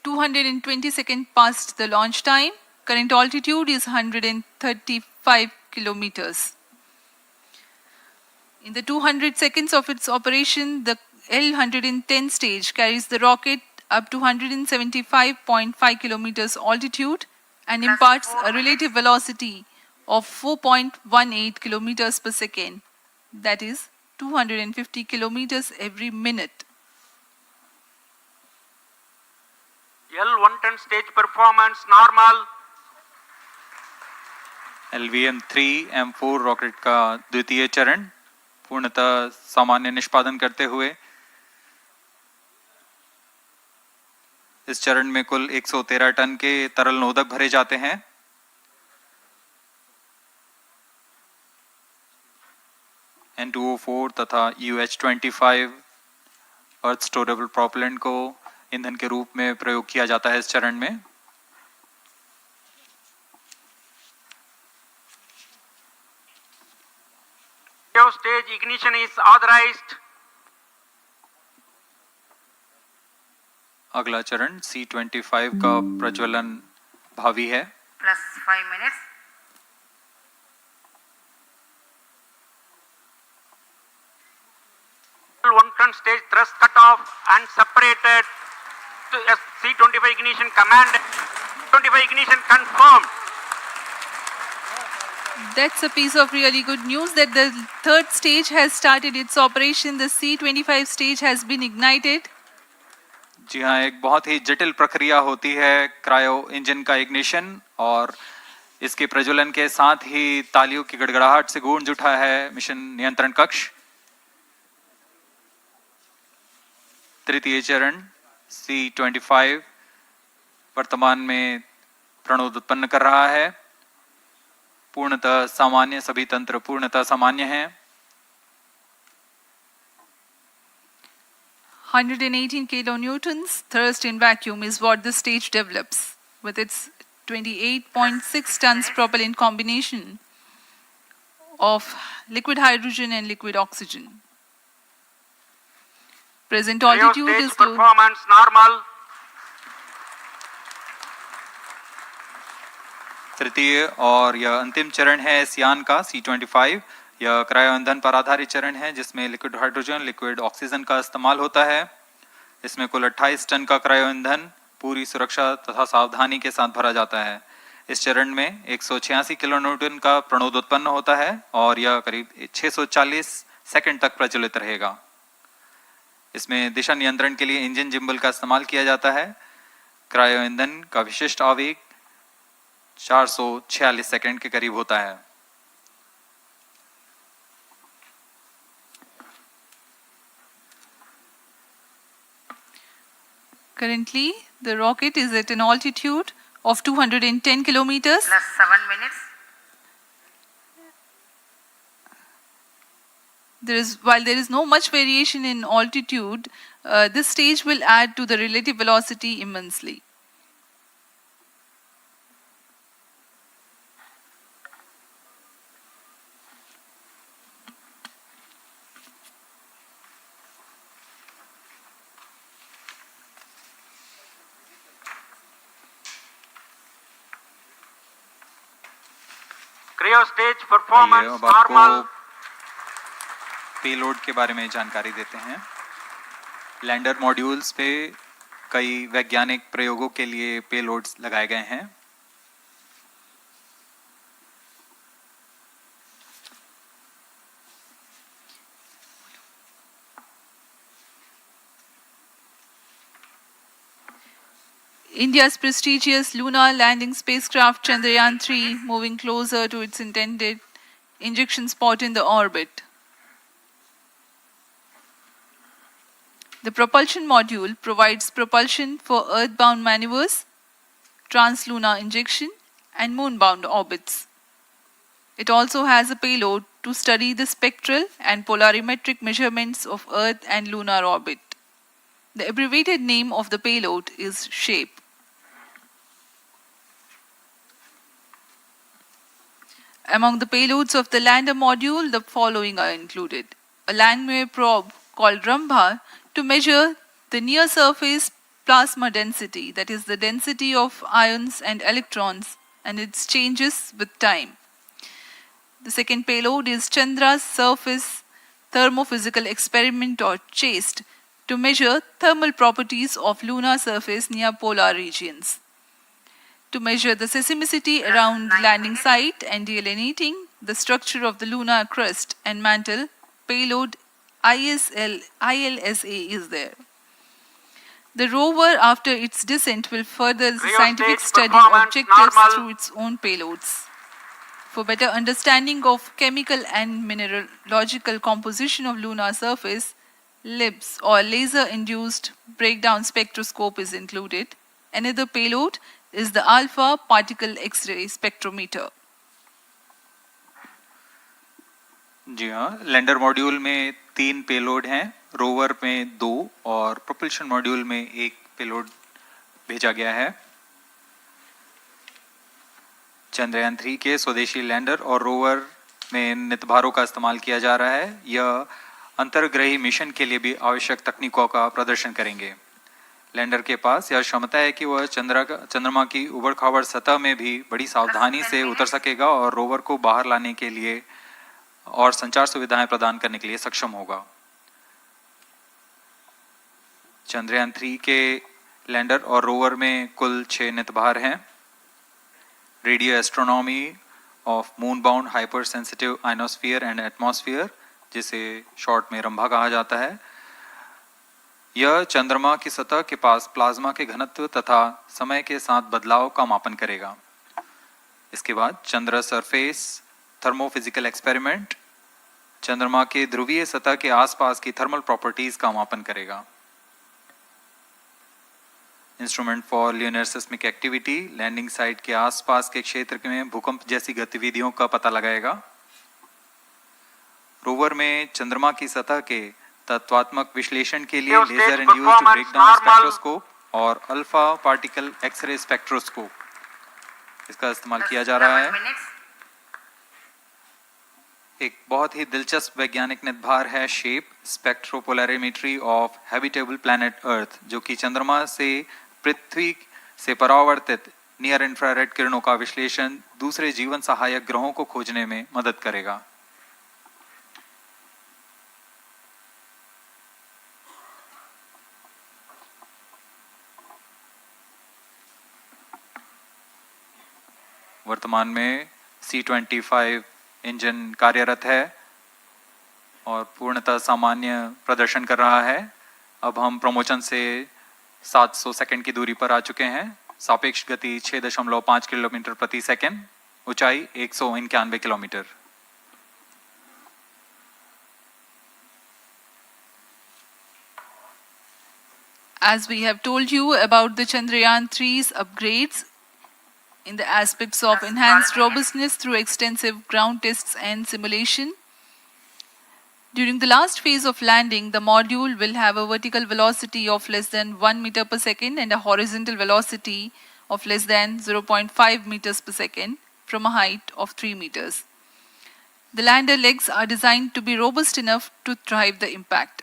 220 seconds past the launch time. Current altitude is 135 kilometers. In the 200 seconds of its operation, the L110 stage carries the rocket up to 175.5 kilometers altitude and imparts a relative velocity of 4.18 kilometers per second. That is 250 kilometers every minute. L110 stage performance normal. LVM-3 M4 rocket का द्वितीय चरण पूर्णतः सामान्य निष्पादन करते हुए इस चरण में कुल 113 टन के तरल नोदक भरे जाते हैं। N2O4 तथा UH-25 अर्थ स्टोरेबल प्रोपेलेंट को ईंधन के रूप में प्रयोग किया जाता है इस चरण में। Stage ignition is authorized. अगला चरण C25 का प्रज्वलन भावी है। plus 5 minutes. One front stage thrust cut off and separated to C25 ignition command. 25 ignition confirmed. That's a piece of really good news that the third stage has started its operation. The C25 stage has been ignited. जी हाँ, एक बहुत ही जटिल प्रक्रिया होती है cryo engine का ignition, और इसके प्रज्वलन के साथ ही तालियों की गड़गड़ाहट से गूंज उठा है मिशन नियंत्रण कक्ष। तृतीय चरण C25 वर्तमान में प्रणोद उत्पन्न कर रहा है। पूर्णतः सामान्य, सभी तंत्र पूर्णतः सामान्य हैं। 118 kilonewtons thrust in vacuum is what the stage develops with its 28.6 tons propellant combination of liquid hydrogen and liquid oxygen. Present altitude Stage is close. performance normal. तृतीय और यह अंतिम चरण है इस यान का C25। यह क्रायो ईंधन पर आधारित चरण है जिसमें लिक्विड हाइड्रोजन, लिक्विड ऑक्सीजन का इस्तेमाल होता है। इसमें कुल 28 टन का क्रायो ईंधन पूरी सुरक्षा तथा सावधानी के साथ भरा जाता है। इस चरण में 186 किलोन्यूटन का प्रणोद उत्पन्न होता है और यह करीब 640 सेकंड तक प्रज्वलित रहेगा। इसमें दिशा नियंत्रण के लिए इंजन जिम्बल का इस्तेमाल किया जाता है। क्रायो ईंधन का विशिष्ट आवेग 446 सेकंड के करीब होता है। Currently, the rocket is at an altitude of 210 kilometers. Plus 7 minutes. While there is no much variation in altitude, this stage will add to the relative velocity immensely. Cryo stage आइए performance अब आपको normal. Payload के बारे में जानकारी देते हैं। Lander modules पे कई वैज्ञानिक प्रयोगों के लिए पेलोड्स लगाए गए हैं। India's prestigious lunar landing spacecraft Chandrayaan-3 moving closer to its intended injection spot in the orbit. The propulsion module provides propulsion for earthbound maneuvers, translunar injection, and moonbound orbits. It also has a payload to study the spectral and polarimetric measurements of Earth and lunar orbit. The abbreviated name of the payload is SHAPE. Among the payloads of the lander module, the following are included. A Langmuir probe called Rambha to measure the near-surface plasma density, that is the density of ions and electrons, and its changes with time. The second payload is Chandra's Surface Thermophysical Experiment, or CHAST, to measure thermal properties of lunar surface near polar regions. To measure the seismicity around landing site and delineating the structure of the lunar crust and mantle, payload ILSA is there. The rover, after its descent, will further the scientific study objectives through its own payloads. For better understanding of chemical and mineralogical composition of lunar surface, LIBS, or laser-induced breakdown spectroscope, is included. Another payload is the alpha particle X-ray spectrometer. जी हाँ, lander module में 3 payload हैं, rover में 2 और propulsion module में 1 payload भेजा गया है। चंद्रयान 3 के स्वदेशी लैंडर और रोवर में नितभारों का इस्तेमाल किया जा रहा है। यह अंतर्ग्रही मिशन के लिए भी आवश्यक तकनीकों का प्रदर्शन करेंगे। लैंडर के पास यह क्षमता है कि वह चंद्रमा की उबड़-खाबड़ सतह में भी बड़ी सावधानी से उतर सकेगा और रोवर को बाहर लाने के लिए और संचार सुविधाएं प्रदान करने के लिए सक्षम होगा। चंद्रयान 3 के लैंडर और रोवर में कुल 6 नितभार हैं। Radio astronomy of moon bound hyper sensitive ionosphere and atmosphere, जिसे शॉर्ट में रंभा कहा जाता है, यह चंद्रमा की सतह के पास प्लाज्मा के घनत्व तथा समय के साथ बदलाव का मापन करेगा। इसके बाद चंद्र सरफेस थर्मोफिजिकल एक्सपेरिमेंट चंद्रमा के ध्रुवीय सतह के आसपास की थर्मल प्रॉपर्टीज का मापन करेगा। Instrument for lunar seismic activity landing site के आसपास के क्षेत्र में भूकंप जैसी गतिविधियों का पता लगाएगा। रोवर में चंद्रमा की सतह के तत्वात्मक विश्लेषण के लिए laser induced break down spectroscope और अल्फा पार्टिकल एक्सरे स्पेक्ट्रोस्कोप इसका इस्तेमाल किया जा रहा है। एक बहुत ही दिलचस्प वैज्ञानिक निर्धार है shape स्पेक्ट्रोपोलैरिमेट्री of habitable planet earth, जो कि चंद्रमा से पृथ्वी से परावर्तित नियर इंफ्रारेड किरणों का विश्लेषण दूसरे जीवन सहायक ग्रहों को खोजने में मदद करेगा। वर्तमान में C-25 इंजन कार्यरत है और पूर्णतः सामान्य प्रदर्शन कर रहा है। अब हम प्रमोशन से 700 सेकंड की दूरी पर आ चुके हैं। सापेक्ष गति 6.5 किलोमीटर प्रति सेकंड, ऊंचाई 191 kilometre. As we have told you about the Chandrayaan 3's upgrades in the aspects of enhanced robustness through extensive ground tests and simulation, during the last phase of landing, the module will have a vertical velocity of less than 1 meter per second and a horizontal velocity of less than 0.5 meters per second from a height of 3 meters. The lander legs are designed to be robust enough to drive the impact.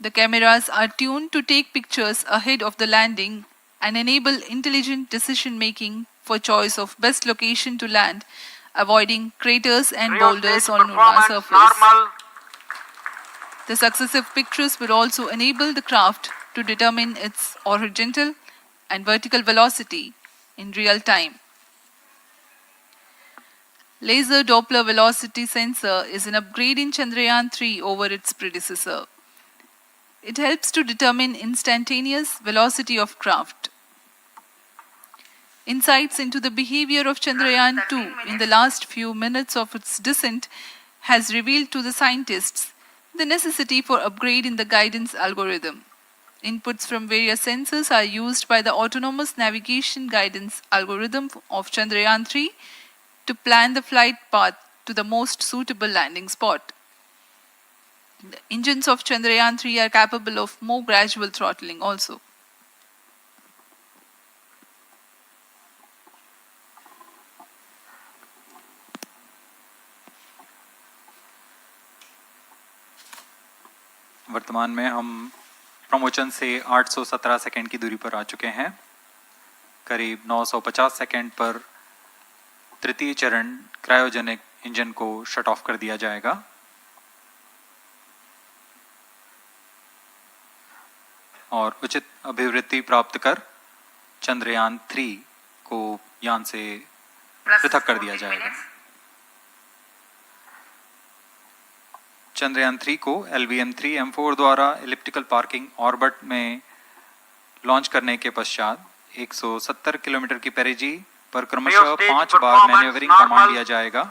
The cameras are tuned to take pictures ahead of the landing and enable intelligent decision making for choice of best location to land, avoiding craters and boulders on lunar surface. The successive pictures will also enable the craft to determine its horizontal and vertical velocity in real time. Laser Doppler velocity sensor is an upgrade in Chandrayaan 3 over its predecessor. It helps to determine instantaneous velocity of craft. Insights into the behavior of Chandrayaan 2 in the last few minutes of its descent has revealed to the scientists the necessity for upgrade in the guidance algorithm. Inputs from various sensors are used by the autonomous navigation guidance algorithm of Chandrayaan 3 to plan the flight path to the most suitable landing spot. The engines of Chandrayaan 3 are capable of more gradual throttling also. वर्तमान में हम promotion से 817 second की दूरी पर आ चुके हैं। करीब 950 सेकंड पर तृतीय चरण क्रायोजेनिक इंजन को शट ऑफ कर दिया जाएगा। और उचित अभिवृद्धि प्राप्त कर चंद्रयान 3 को यान से पृथक कर दिया जाएगा। चंद्रयान 3 को LVM-3M4 द्वारा एलिप्टिकल पार्किंग ऑर्बिट में लॉन्च करने के पश्चात 170 किलोमीटर की पेरिजी पर क्रमशः 5 बार मैन्यूवरिंग कमांड दिया जाएगा।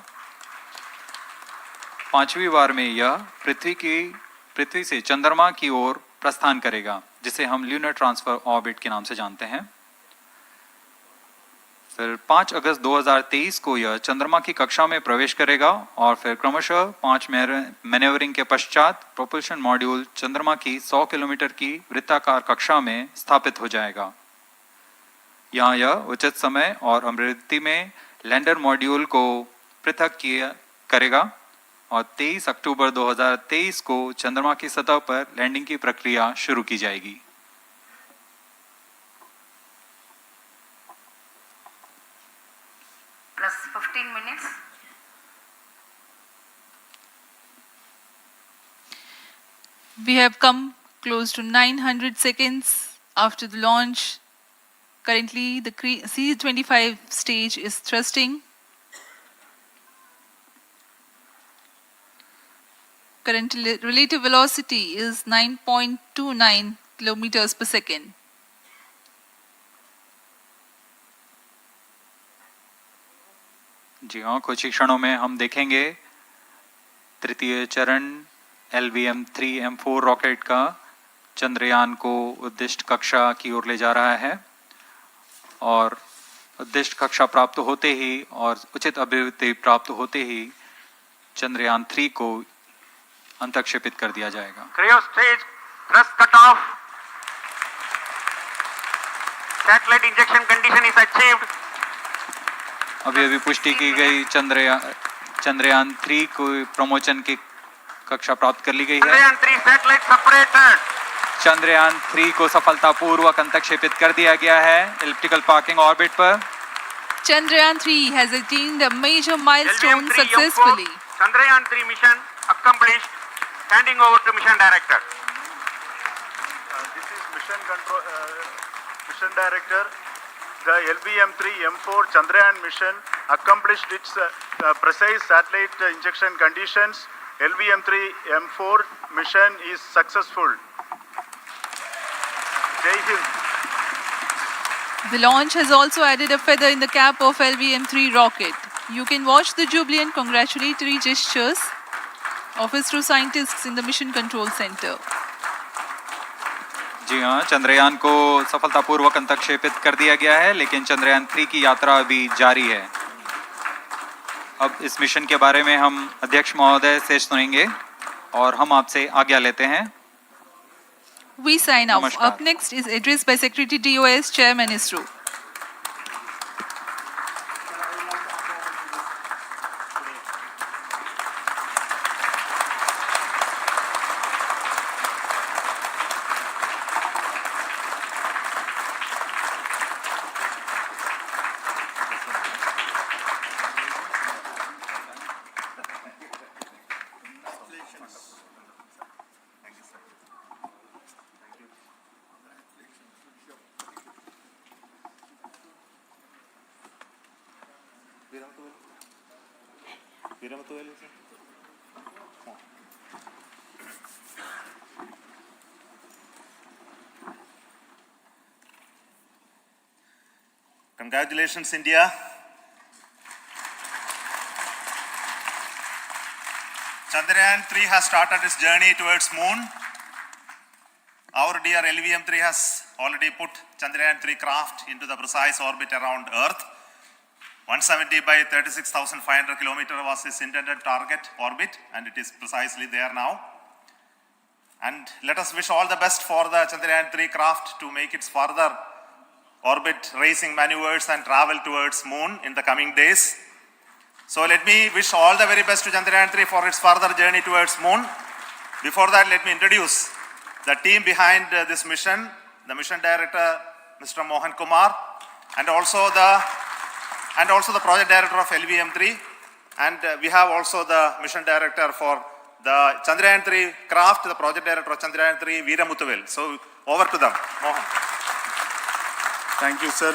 5वीं बार में यह पृथ्वी से चंद्रमा की ओर प्रस्थान करेगा, जिसे हम ल्यूनर ट्रांसफर ऑर्बिट के नाम से जानते हैं। फिर 5 अगस्त 2023 को यह चंद्रमा की कक्षा में प्रवेश करेगा और फिर क्रमशः 5 मैन्यूवरिंग के पश्चात प्रोपल्शन मॉड्यूल चंद्रमा की 100 किलोमीटर की वृत्ताकार कक्षा में स्थापित हो जाएगा। यहाँ यह उचित समय और अभिवृद्धि में लैंडर मॉड्यूल को पृथक करेगा और 23 अक्टूबर 2023 को चंद्रमा की सतह पर लैंडिंग की प्रक्रिया शुरू की जाएगी। Plus 15 minutes. We have come close to 900 seconds after the launch. Currently, the C-25 stage is thrusting. Current relative velocity is 9.29 kilometers per second. जी हाँ, कुछ ही क्षणों में हम देखेंगे तृतीय चरण LVM-3M4 रॉकेट का चंद्रयान को उद्दिष्ट कक्षा की ओर ले जा रहा है और उद्दिष्ट कक्षा प्राप्त होते ही और उचित अभिवृद्धि प्राप्त होते ही चंद्रयान 3 को अंतक्षेपित कर दिया जाएगा। Cryo stage thrust cutoff. Satellite injection condition is achieved. अभी पुष्टि की गई चंद्रयान 3 को प्रमोशन की कक्षा प्राप्त कर ली गई है। Chandrayaan 3 satellite separated. चंद्रयान 3 को सफलतापूर्वक अंतक्षेपित कर दिया गया है elliptical parking orbit पर। Chandrayaan 3 has attained a major milestone LVM-3 successfully. Chandrayaan 3 mission accomplished. Handing over to mission director. This is mission director. The LVM-3M4 Chandrayaan mission accomplished its precise satellite injection conditions. LVM-3M4 mission is successful. Jai Hind. The launch has also added a feather in the cap of LVM-3 rocket. You can watch the jubilant congratulatory gestures of Astro scientists in the Mission Control Center. जी हाँ, चंद्रयान को सफलतापूर्वक अंतक्षेपित कर दिया गया है, लेकिन चंद्रयान 3 की यात्रा अभी जारी है। अब इस मिशन के बारे में हम अध्यक्ष महोदय से सुनेंगे और हम आपसे आज्ञा लेते हैं। We sign off. नमस्कार। Up next is address by Secretary DOS, Chairman Astro. Congratulations, India. Chandrayaan 3 has started its journey towards moon. Our dear LVM-3 has already put Chandrayaan 3 craft into the precise orbit around Earth. 170 by 36,500 kilometers was its intended target orbit, and it is precisely there now. And let us wish all the best for the Chandrayaan 3 craft to make its further orbit racing maneuvers and travel towards moon in the coming days. So let me wish all the very best to Chandrayaan 3 for its further journey towards moon. Before that, let me introduce the team behind this mission, the mission director, Mr. Mohan Kumar, and also the project director of LVM-3, and we have also the mission director for the Chandrayaan 3 craft, the project director of Chandrayaan 3, Veera Muthuvel. So over to them, Mohan. Thank you, sir.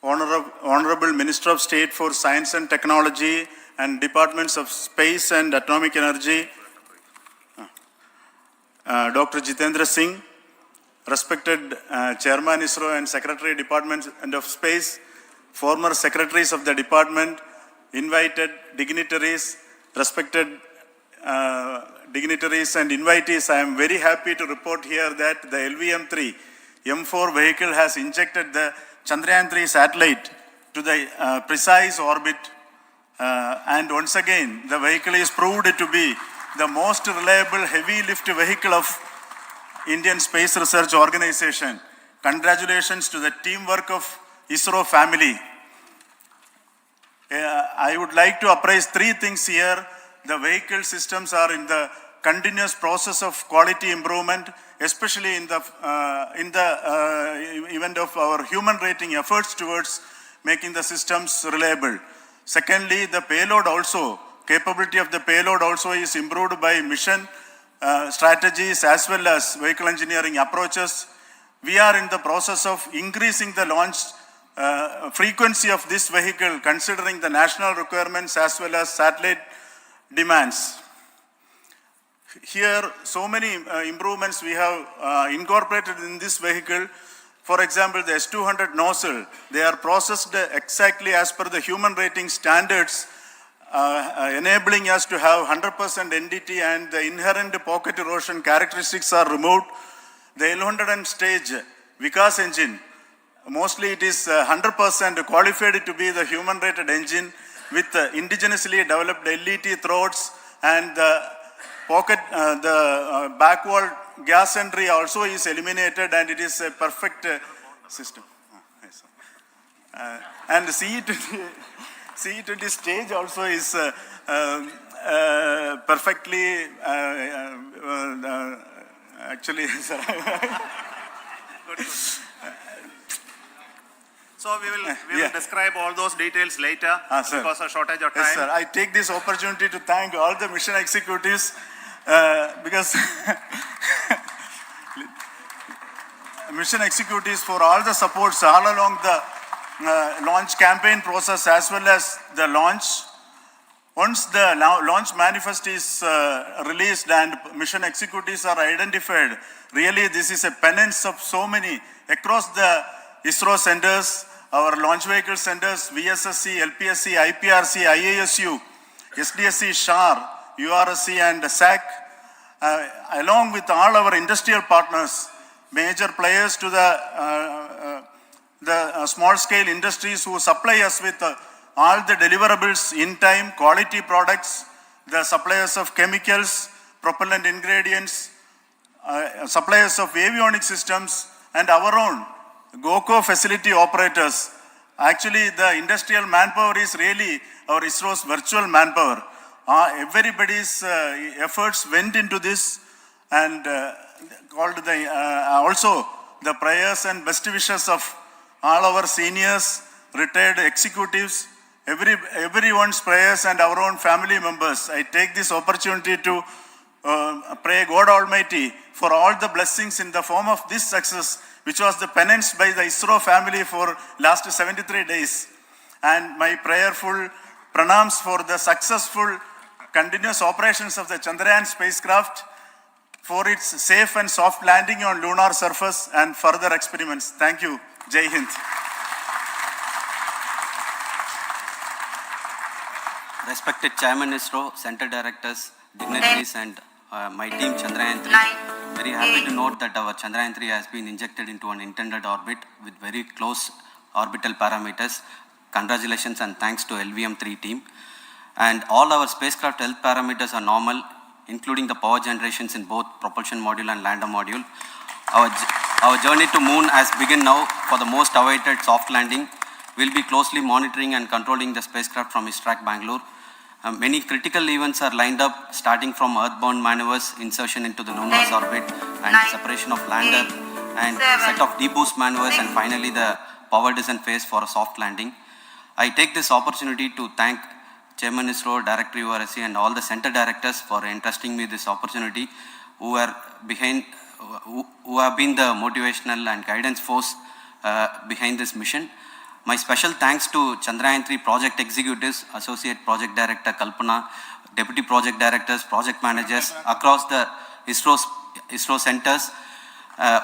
Honorable Minister of State for Science and Technology and Departments of Space and Atomic Energy, Dr. Jitendra Singh, respected Chairman ISRO and Secretary Department of Space, former secretaries of the department, invited dignitaries, respected dignitaries and invitees, I am very happy to report here that the LVM-3 M4 vehicle has injected the Chandrayaan 3 satellite to the precise orbit, and once again the vehicle is proved to be the most reliable heavy lift vehicle of Indian Space Research Organization. Congratulations to the teamwork of ISRO family. I would like to appraise three things here. The vehicle systems are in the continuous process of quality improvement, especially in the event of our human rating efforts towards making the systems reliable. Secondly, the payload also, capability of the payload also is improved by mission strategies as well as vehicle engineering approaches. We are in the process of increasing the launch frequency of this vehicle considering the national requirements as well as satellite demands. Here, so many improvements we have incorporated in this vehicle. For example, the S200 nozzle, they are processed exactly as per the human rating standards, enabling us to have 100% NDT, and the inherent pocket erosion characteristics are removed. The L100 stage Vikas engine, mostly it is 100% qualified to be the human rated engine with indigenously developed LET throats, and the pocket, back wall gas entry also is eliminated, and it is a perfect system. And the CE20 stage also is perfectly, actually, sir. Good. So we will describe all those details later because of shortage of time. Yes, sir. I take this opportunity to thank all the mission executives because mission executives for all the supports all along the launch campaign process as well as the launch. Once the launch manifest is released and mission executives are identified, really this is a penance of so many across the ISRO centers, our launch vehicle centers, VSSC, LPSC, IPRC, IASU, SDSC SHAR, URSC and SAC, along with all our industrial partners, major players to the small scale industries who supply us with all the deliverables in time, quality products, the suppliers of chemicals, propellant ingredients, suppliers of avionic systems, and our own GOCO facility operators. Actually, the industrial manpower is really our ISRO's virtual manpower. Everybody's efforts went into this, and also the prayers and best wishes of all our seniors, retired executives, everyone's prayers and our own family members. I take this opportunity to pray God Almighty for all the blessings in the form of this success, which was the penance by the ISRO family for last 73 days. And my prayerful pranams for the successful continuous operations of the Chandrayaan spacecraft, for its safe and soft landing on lunar surface and further experiments. Thank you. Jai Hind. Respected Chairman ISRO, Center Directors, dignitaries and my team Chandrayaan 3. Very happy to note that our Chandrayaan 3 has been injected into an intended orbit with very close orbital parameters. Congratulations and thanks to LVM3 team. And all our spacecraft health parameters are normal, including the power generations in both propulsion module and lander module. Our journey to moon has begun now for the most awaited soft landing. We'll be closely monitoring and controlling the spacecraft from ISTRAC Bangalore. Many critical events are lined up, starting from earthbound maneuvers, insertion into the lunar orbit, and separation of lander, and set of deboost maneuvers, and finally the power descent phase for a soft landing. I take this opportunity to thank Chairman ISRO, Director URSC, and all the center directors for entrusting me this opportunity, who have been the motivational and guidance force behind this mission. My special thanks to Chandrayaan 3 project executives, Associate Project Director Kalpana, Deputy Project Directors, Project Managers across the ISRO centers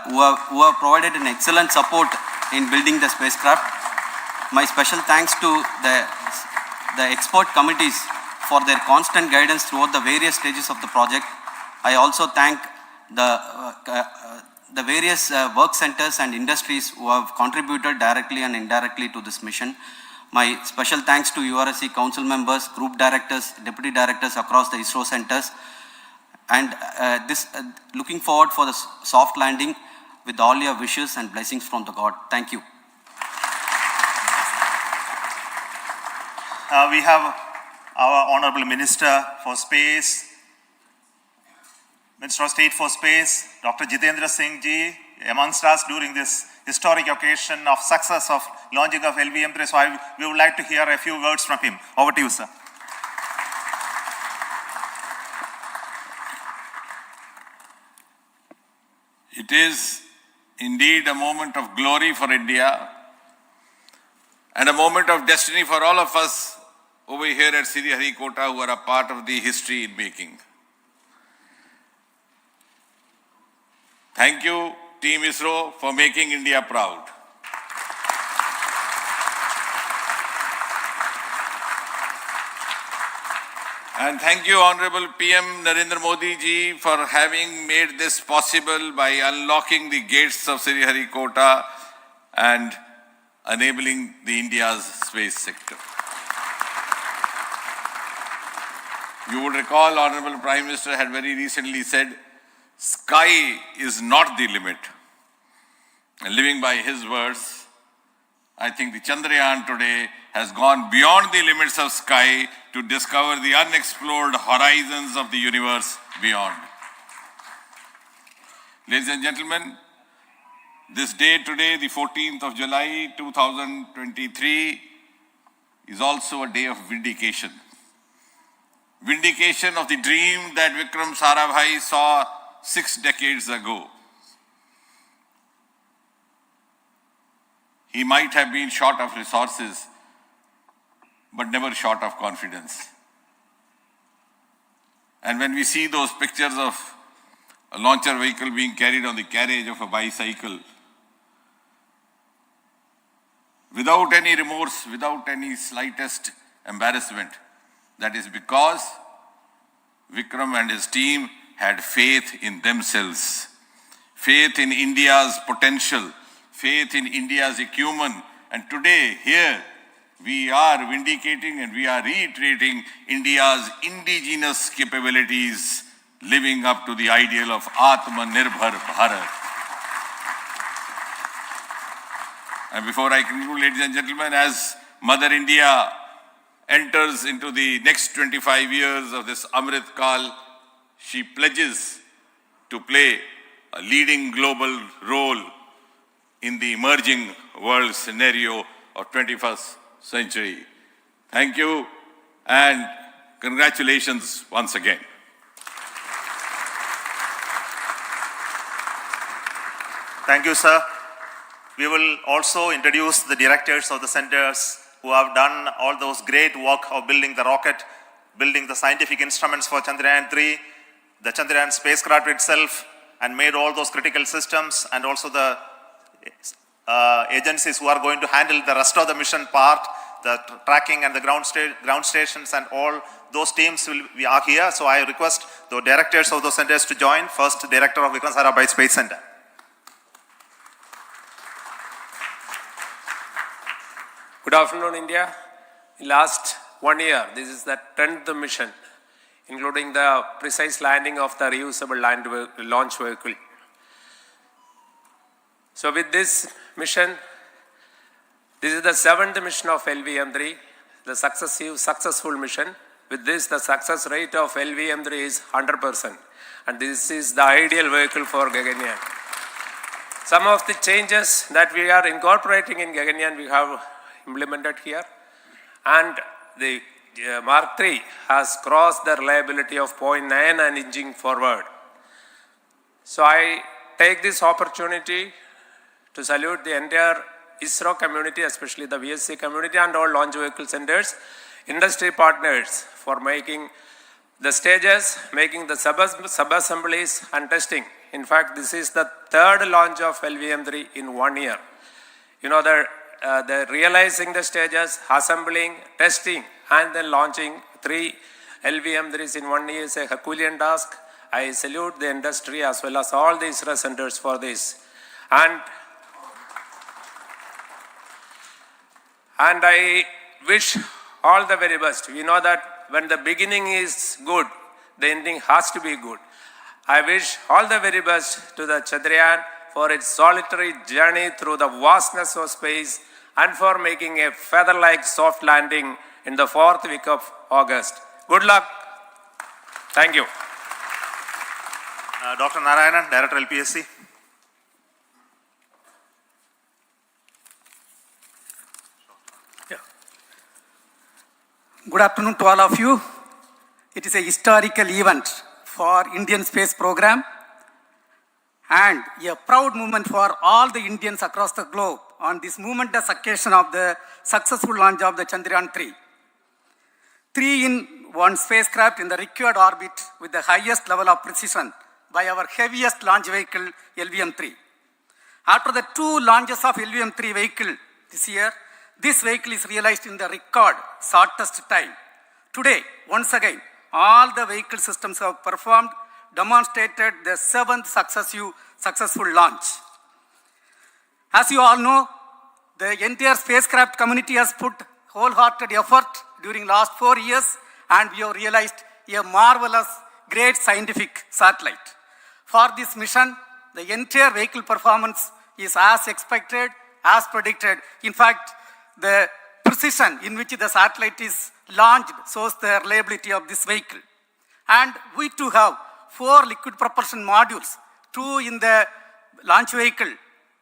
who have provided an excellent support in building the spacecraft. My special thanks to the expert committees for their constant guidance throughout the various stages of the project. I also thank the various work centers and industries who have contributed directly and indirectly to this mission. My special thanks to URSC council members, group directors, deputy directors across the ISRO centers, and looking forward for the soft landing with all your wishes and blessings from the God. Thank you. We have our Honorable Minister for Space, Minister of State for Space, Dr. Jitendra Singh ji, amongst us during this historic occasion of success of launching of LVM3. So we would like to hear a few words from him. Over to you, sir. It is indeed a moment of glory for India and a moment of destiny for all of us over here at Sriharikota who are a part of the history in making. Thank you, Team ISRO, for making India proud. And thank you, Honorable PM Narendra Modi ji, for having made this possible by unlocking the gates of Sriharikota and enabling the India's space sector. You would recall, Honorable Prime Minister had very recently said, sky is not the limit. And living by his words, I think the Chandrayaan today has gone beyond the limits of sky to discover the unexplored horizons of the universe beyond. Ladies and gentlemen, this day today, the 14th of July 2023, is also a day of vindication. Vindication of the dream that Vikram Sarabhai saw 6 decades ago. He might have been short of resources, but never short of confidence. And when we see those pictures of a launcher vehicle being carried on the carriage of a bicycle, without any remorse, without any slightest embarrassment, that is because Vikram and his team had faith in themselves, faith in India's potential, faith in India's acumen. And today, here, we are vindicating and we are reiterating India's indigenous capabilities, living up to the ideal of Atmanirbhar Bharat. And before I conclude, ladies and gentlemen, as Mother India enters into the next 25 years of this Amrit Kal, she pledges to play a leading global role in the emerging world scenario of 21st century. Thank you and congratulations once again. Thank you, sir. We will also introduce the directors of the centers who have done all those great work of building the rocket, building the scientific instruments for Chandrayaan-3, the Chandrayaan spacecraft itself, and made all those critical systems, and also the agencies who are going to handle the rest of the mission part, the tracking and the ground stations, and all those teams are here. So I request the directors of those centers to join. First, Director of Vikram Sarabhai Space Center. Good afternoon, India. In last 1 year, this is the 10th mission, including the precise landing of the reusable launch vehicle. So with this mission, this is the 7th mission of LVM3, the successful mission. With this, the success rate of LVM3 is 100%. And this is the ideal vehicle for Gaganyaan. Some of the changes that we are incorporating in Gaganyaan, we have implemented here. And the Mark III has crossed the reliability of 0.9 and inching forward. So I take this opportunity to salute the entire ISRO community, especially the VSC community and all launch vehicle centers, industry partners for making the stages, making the sub-assemblies and testing. In fact, this is the 3rd launch of LVM3 in 1 year. You know, the realizing the stages, assembling, testing, and then launching 3 LVM3s in 1 year is a Herculean task. I salute the industry as well as all the ISRO centers for this. And I wish all the very best. We know that when the beginning is good, the ending has to be good. I wish all the very best to the Chandrayaan for its solitary journey through the vastness of space and for making a feather-like soft landing in the 4th week of August. Good luck. Thank you. Dr. Narayanan, Director LPSC. Good afternoon to all of you. It is a historical event for Indian space program and a proud moment for all the Indians across the globe on this momentous occasion of the successful launch of the Chandrayaan 3. 3-in-1 spacecraft in the required orbit with the highest level of precision by our heaviest launch vehicle LVM-3. After the 2 launches of LVM-3 vehicle this year, this vehicle is realized in the record shortest time. Today, once again, all the vehicle systems have performed, demonstrated the 7th successful launch. As you all know, the entire spacecraft community has put wholehearted effort during last 4 years, and we have realized a marvelous, great scientific satellite. For this mission, the entire vehicle performance is as expected, as predicted. In fact, the precision in which the satellite is launched shows the reliability of this vehicle. And we too have 4 liquid propulsion modules, 2 in the launch vehicle.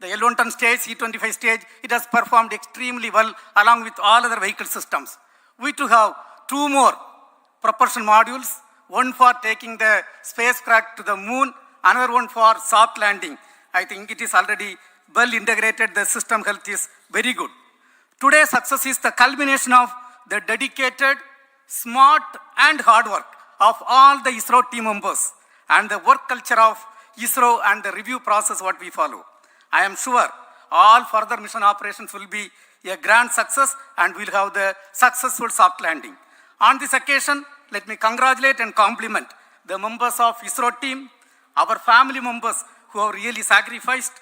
The L110 stage, C25 stage, it has performed extremely well along with all other vehicle systems. We too have 2 more propulsion modules, one for taking the spacecraft to the moon, another one for soft landing. I think it is already well integrated, the system health is very good. Today's success is the culmination of the dedicated, smart and hard work of all the ISRO team members and the work culture of ISRO and the review process what we follow. I am sure all further mission operations will be a grand success and we'll have the successful soft landing. On this occasion, let me congratulate and compliment the members of ISRO team, our family members who have really sacrificed,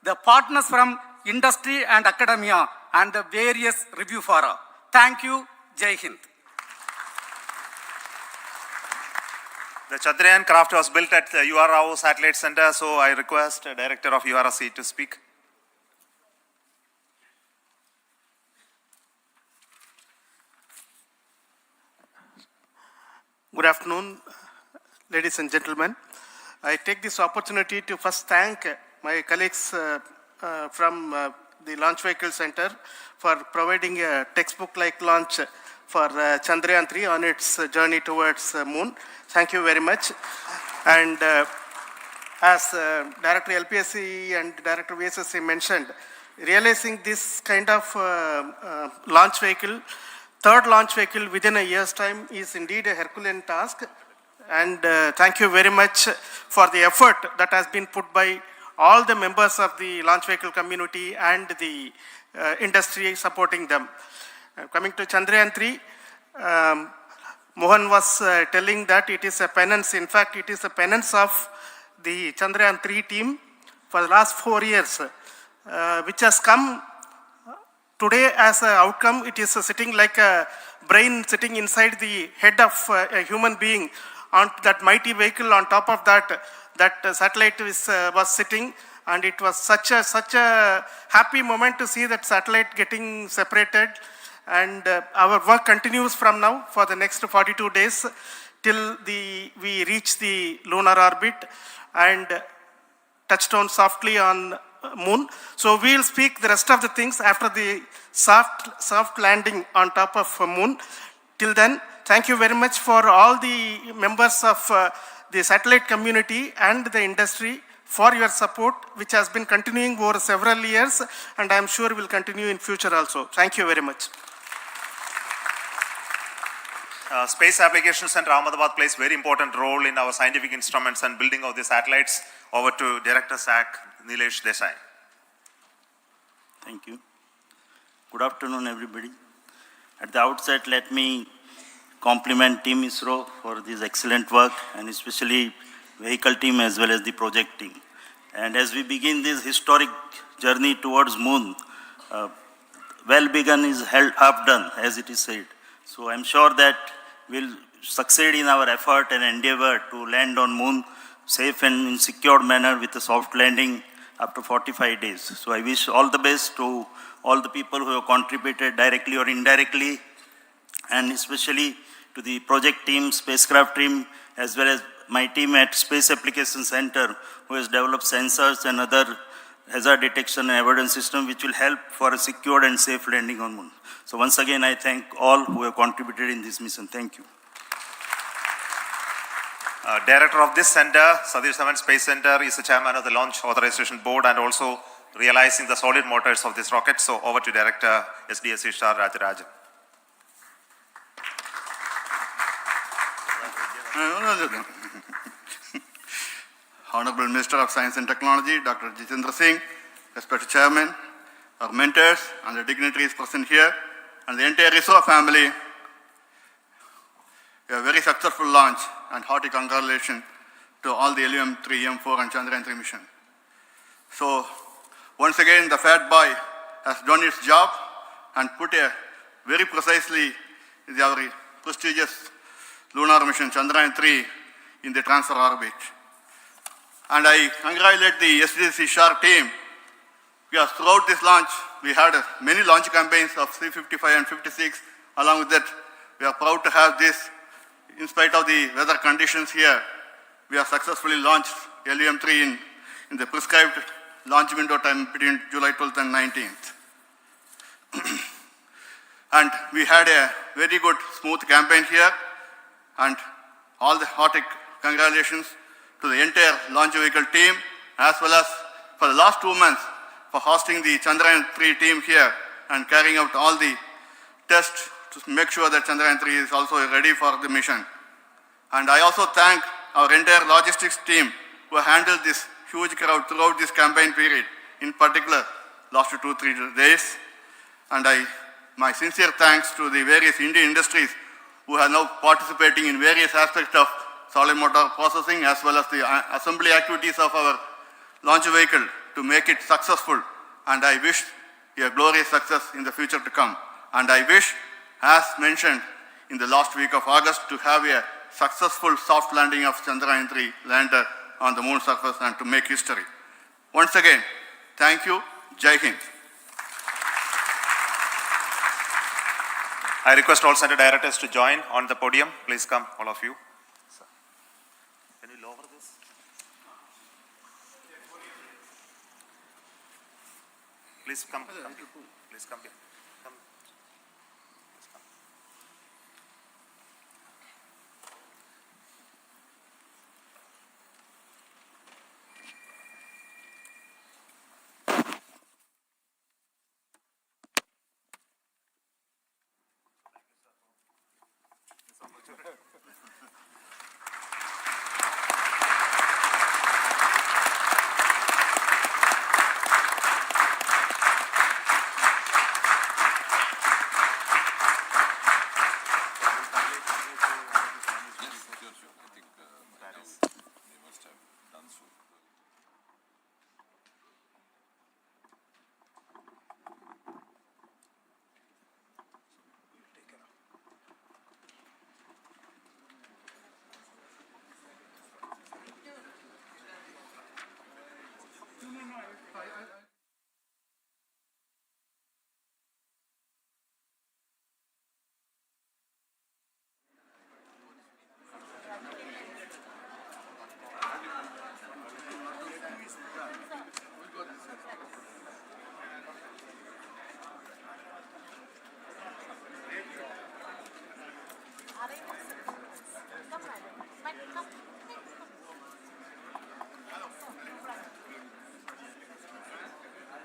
the partners from industry and academia, and the various review fora. Thank you. Jai Hind. The Chandrayaan craft was built at the UR Rao Satellite Center, so I request the Director of URC to speak. Good afternoon, ladies and gentlemen. I take this opportunity to first thank my colleagues from the Launch Vehicle Center for providing a textbook-like launch for Chandrayaan 3 on its journey towards moon. Thank you very much. And as Director LPSC and Director VSSC mentioned, realizing this kind of launch vehicle, 3rd launch vehicle within a year's time is indeed a Herculean task. And thank you very much for the effort that has been put by all the members of the launch vehicle community and the industry supporting them. Coming to Chandrayaan 3, Mohan was telling that it is a penance. In fact, it is a penance of the Chandrayaan 3 team for the last 4 years, which has come today as an outcome. It is sitting like a brain sitting inside the head of a human being on that mighty vehicle. On top of that, that satellite was sitting, and it was such a happy moment to see that satellite getting separated. And our work continues from now for the next 42 days till we reach the lunar orbit and touchdown softly on moon. So we'll speak the rest of the things after the soft landing on top of moon. Till then, thank you very much for all the members of the satellite community and the industry for your support, which has been continuing over several years, and I am sure will continue in future also. Thank you very much. Space Application Center Ahmedabad plays very important role in our scientific instruments and building of the satellites. Over to Director SAC, Nilesh Desai. Thank you. Good afternoon, everybody. At the outset, let me compliment Team ISRO for this excellent work, and especially vehicle team as well as the project team. And as we begin this historic journey towards moon, well begun is half done, as it is said. So I'm sure that we'll succeed in our effort and endeavor to land on moon safe and in secure manner with a soft landing after 45 days. So I wish all the best to all the people who have contributed directly or indirectly and especially to the project team, spacecraft team, as well as my team at Space Application Center, who has developed sensors and other hazard detection and avoidance system which will help for a secured and safe landing on Moon. So once again, I thank all who have contributed in this mission. Thank you. Director of this center, Satish Dhawan Space Center, is the chairman of the Launch Authorization Board and also realizing the solid motors of this rocket. So over to Director SDSC SHAR Rajarajan. Honorable Minister of Science and Technology, Dr. Jitendra Singh, respected Chairman, our mentors and the dignitaries present here, and the entire ISRO family, a very successful launch and hearty congratulations to all the LVM-3, M4 and Chandrayaan-3 mission. So, once again, the Fat Boy has done its job and put a very precisely our prestigious lunar mission Chandrayaan-3 in the transfer orbit. And I congratulate the SDSC SHAR team, because throughout this launch, we had many launch campaigns of C-55 and 56. Along with that, we are proud to have this. In spite of the weather conditions here, we have successfully launched LVM-3 in the prescribed launch window time between July 12th and 19th. And we had a very good, smooth campaign here, and all the hearty congratulations to the entire launch vehicle team, as well as for the last 2 months for hosting the Chandrayaan-3 team here and carrying out all the tests to make sure that Chandrayaan-3 is also ready for the mission. And I also thank our entire logistics team who handled this huge crowd throughout this campaign period, in particular last 2-3 days. And my sincere thanks to the various Indian industries who are now participating in various aspects of solid motor processing as well as the assembly activities of our launch vehicle to make it successful. And I wish a glorious success in the future to come. And I wish, as mentioned in the last week of August, to have a successful soft landing of Chandrayaan-3 lander on the moon surface and to make history. Once again, thank you. Jai Hind. I request all center directors to join on the podium. Please come, all of you. Can you lower this? Please come. Please come here. Come.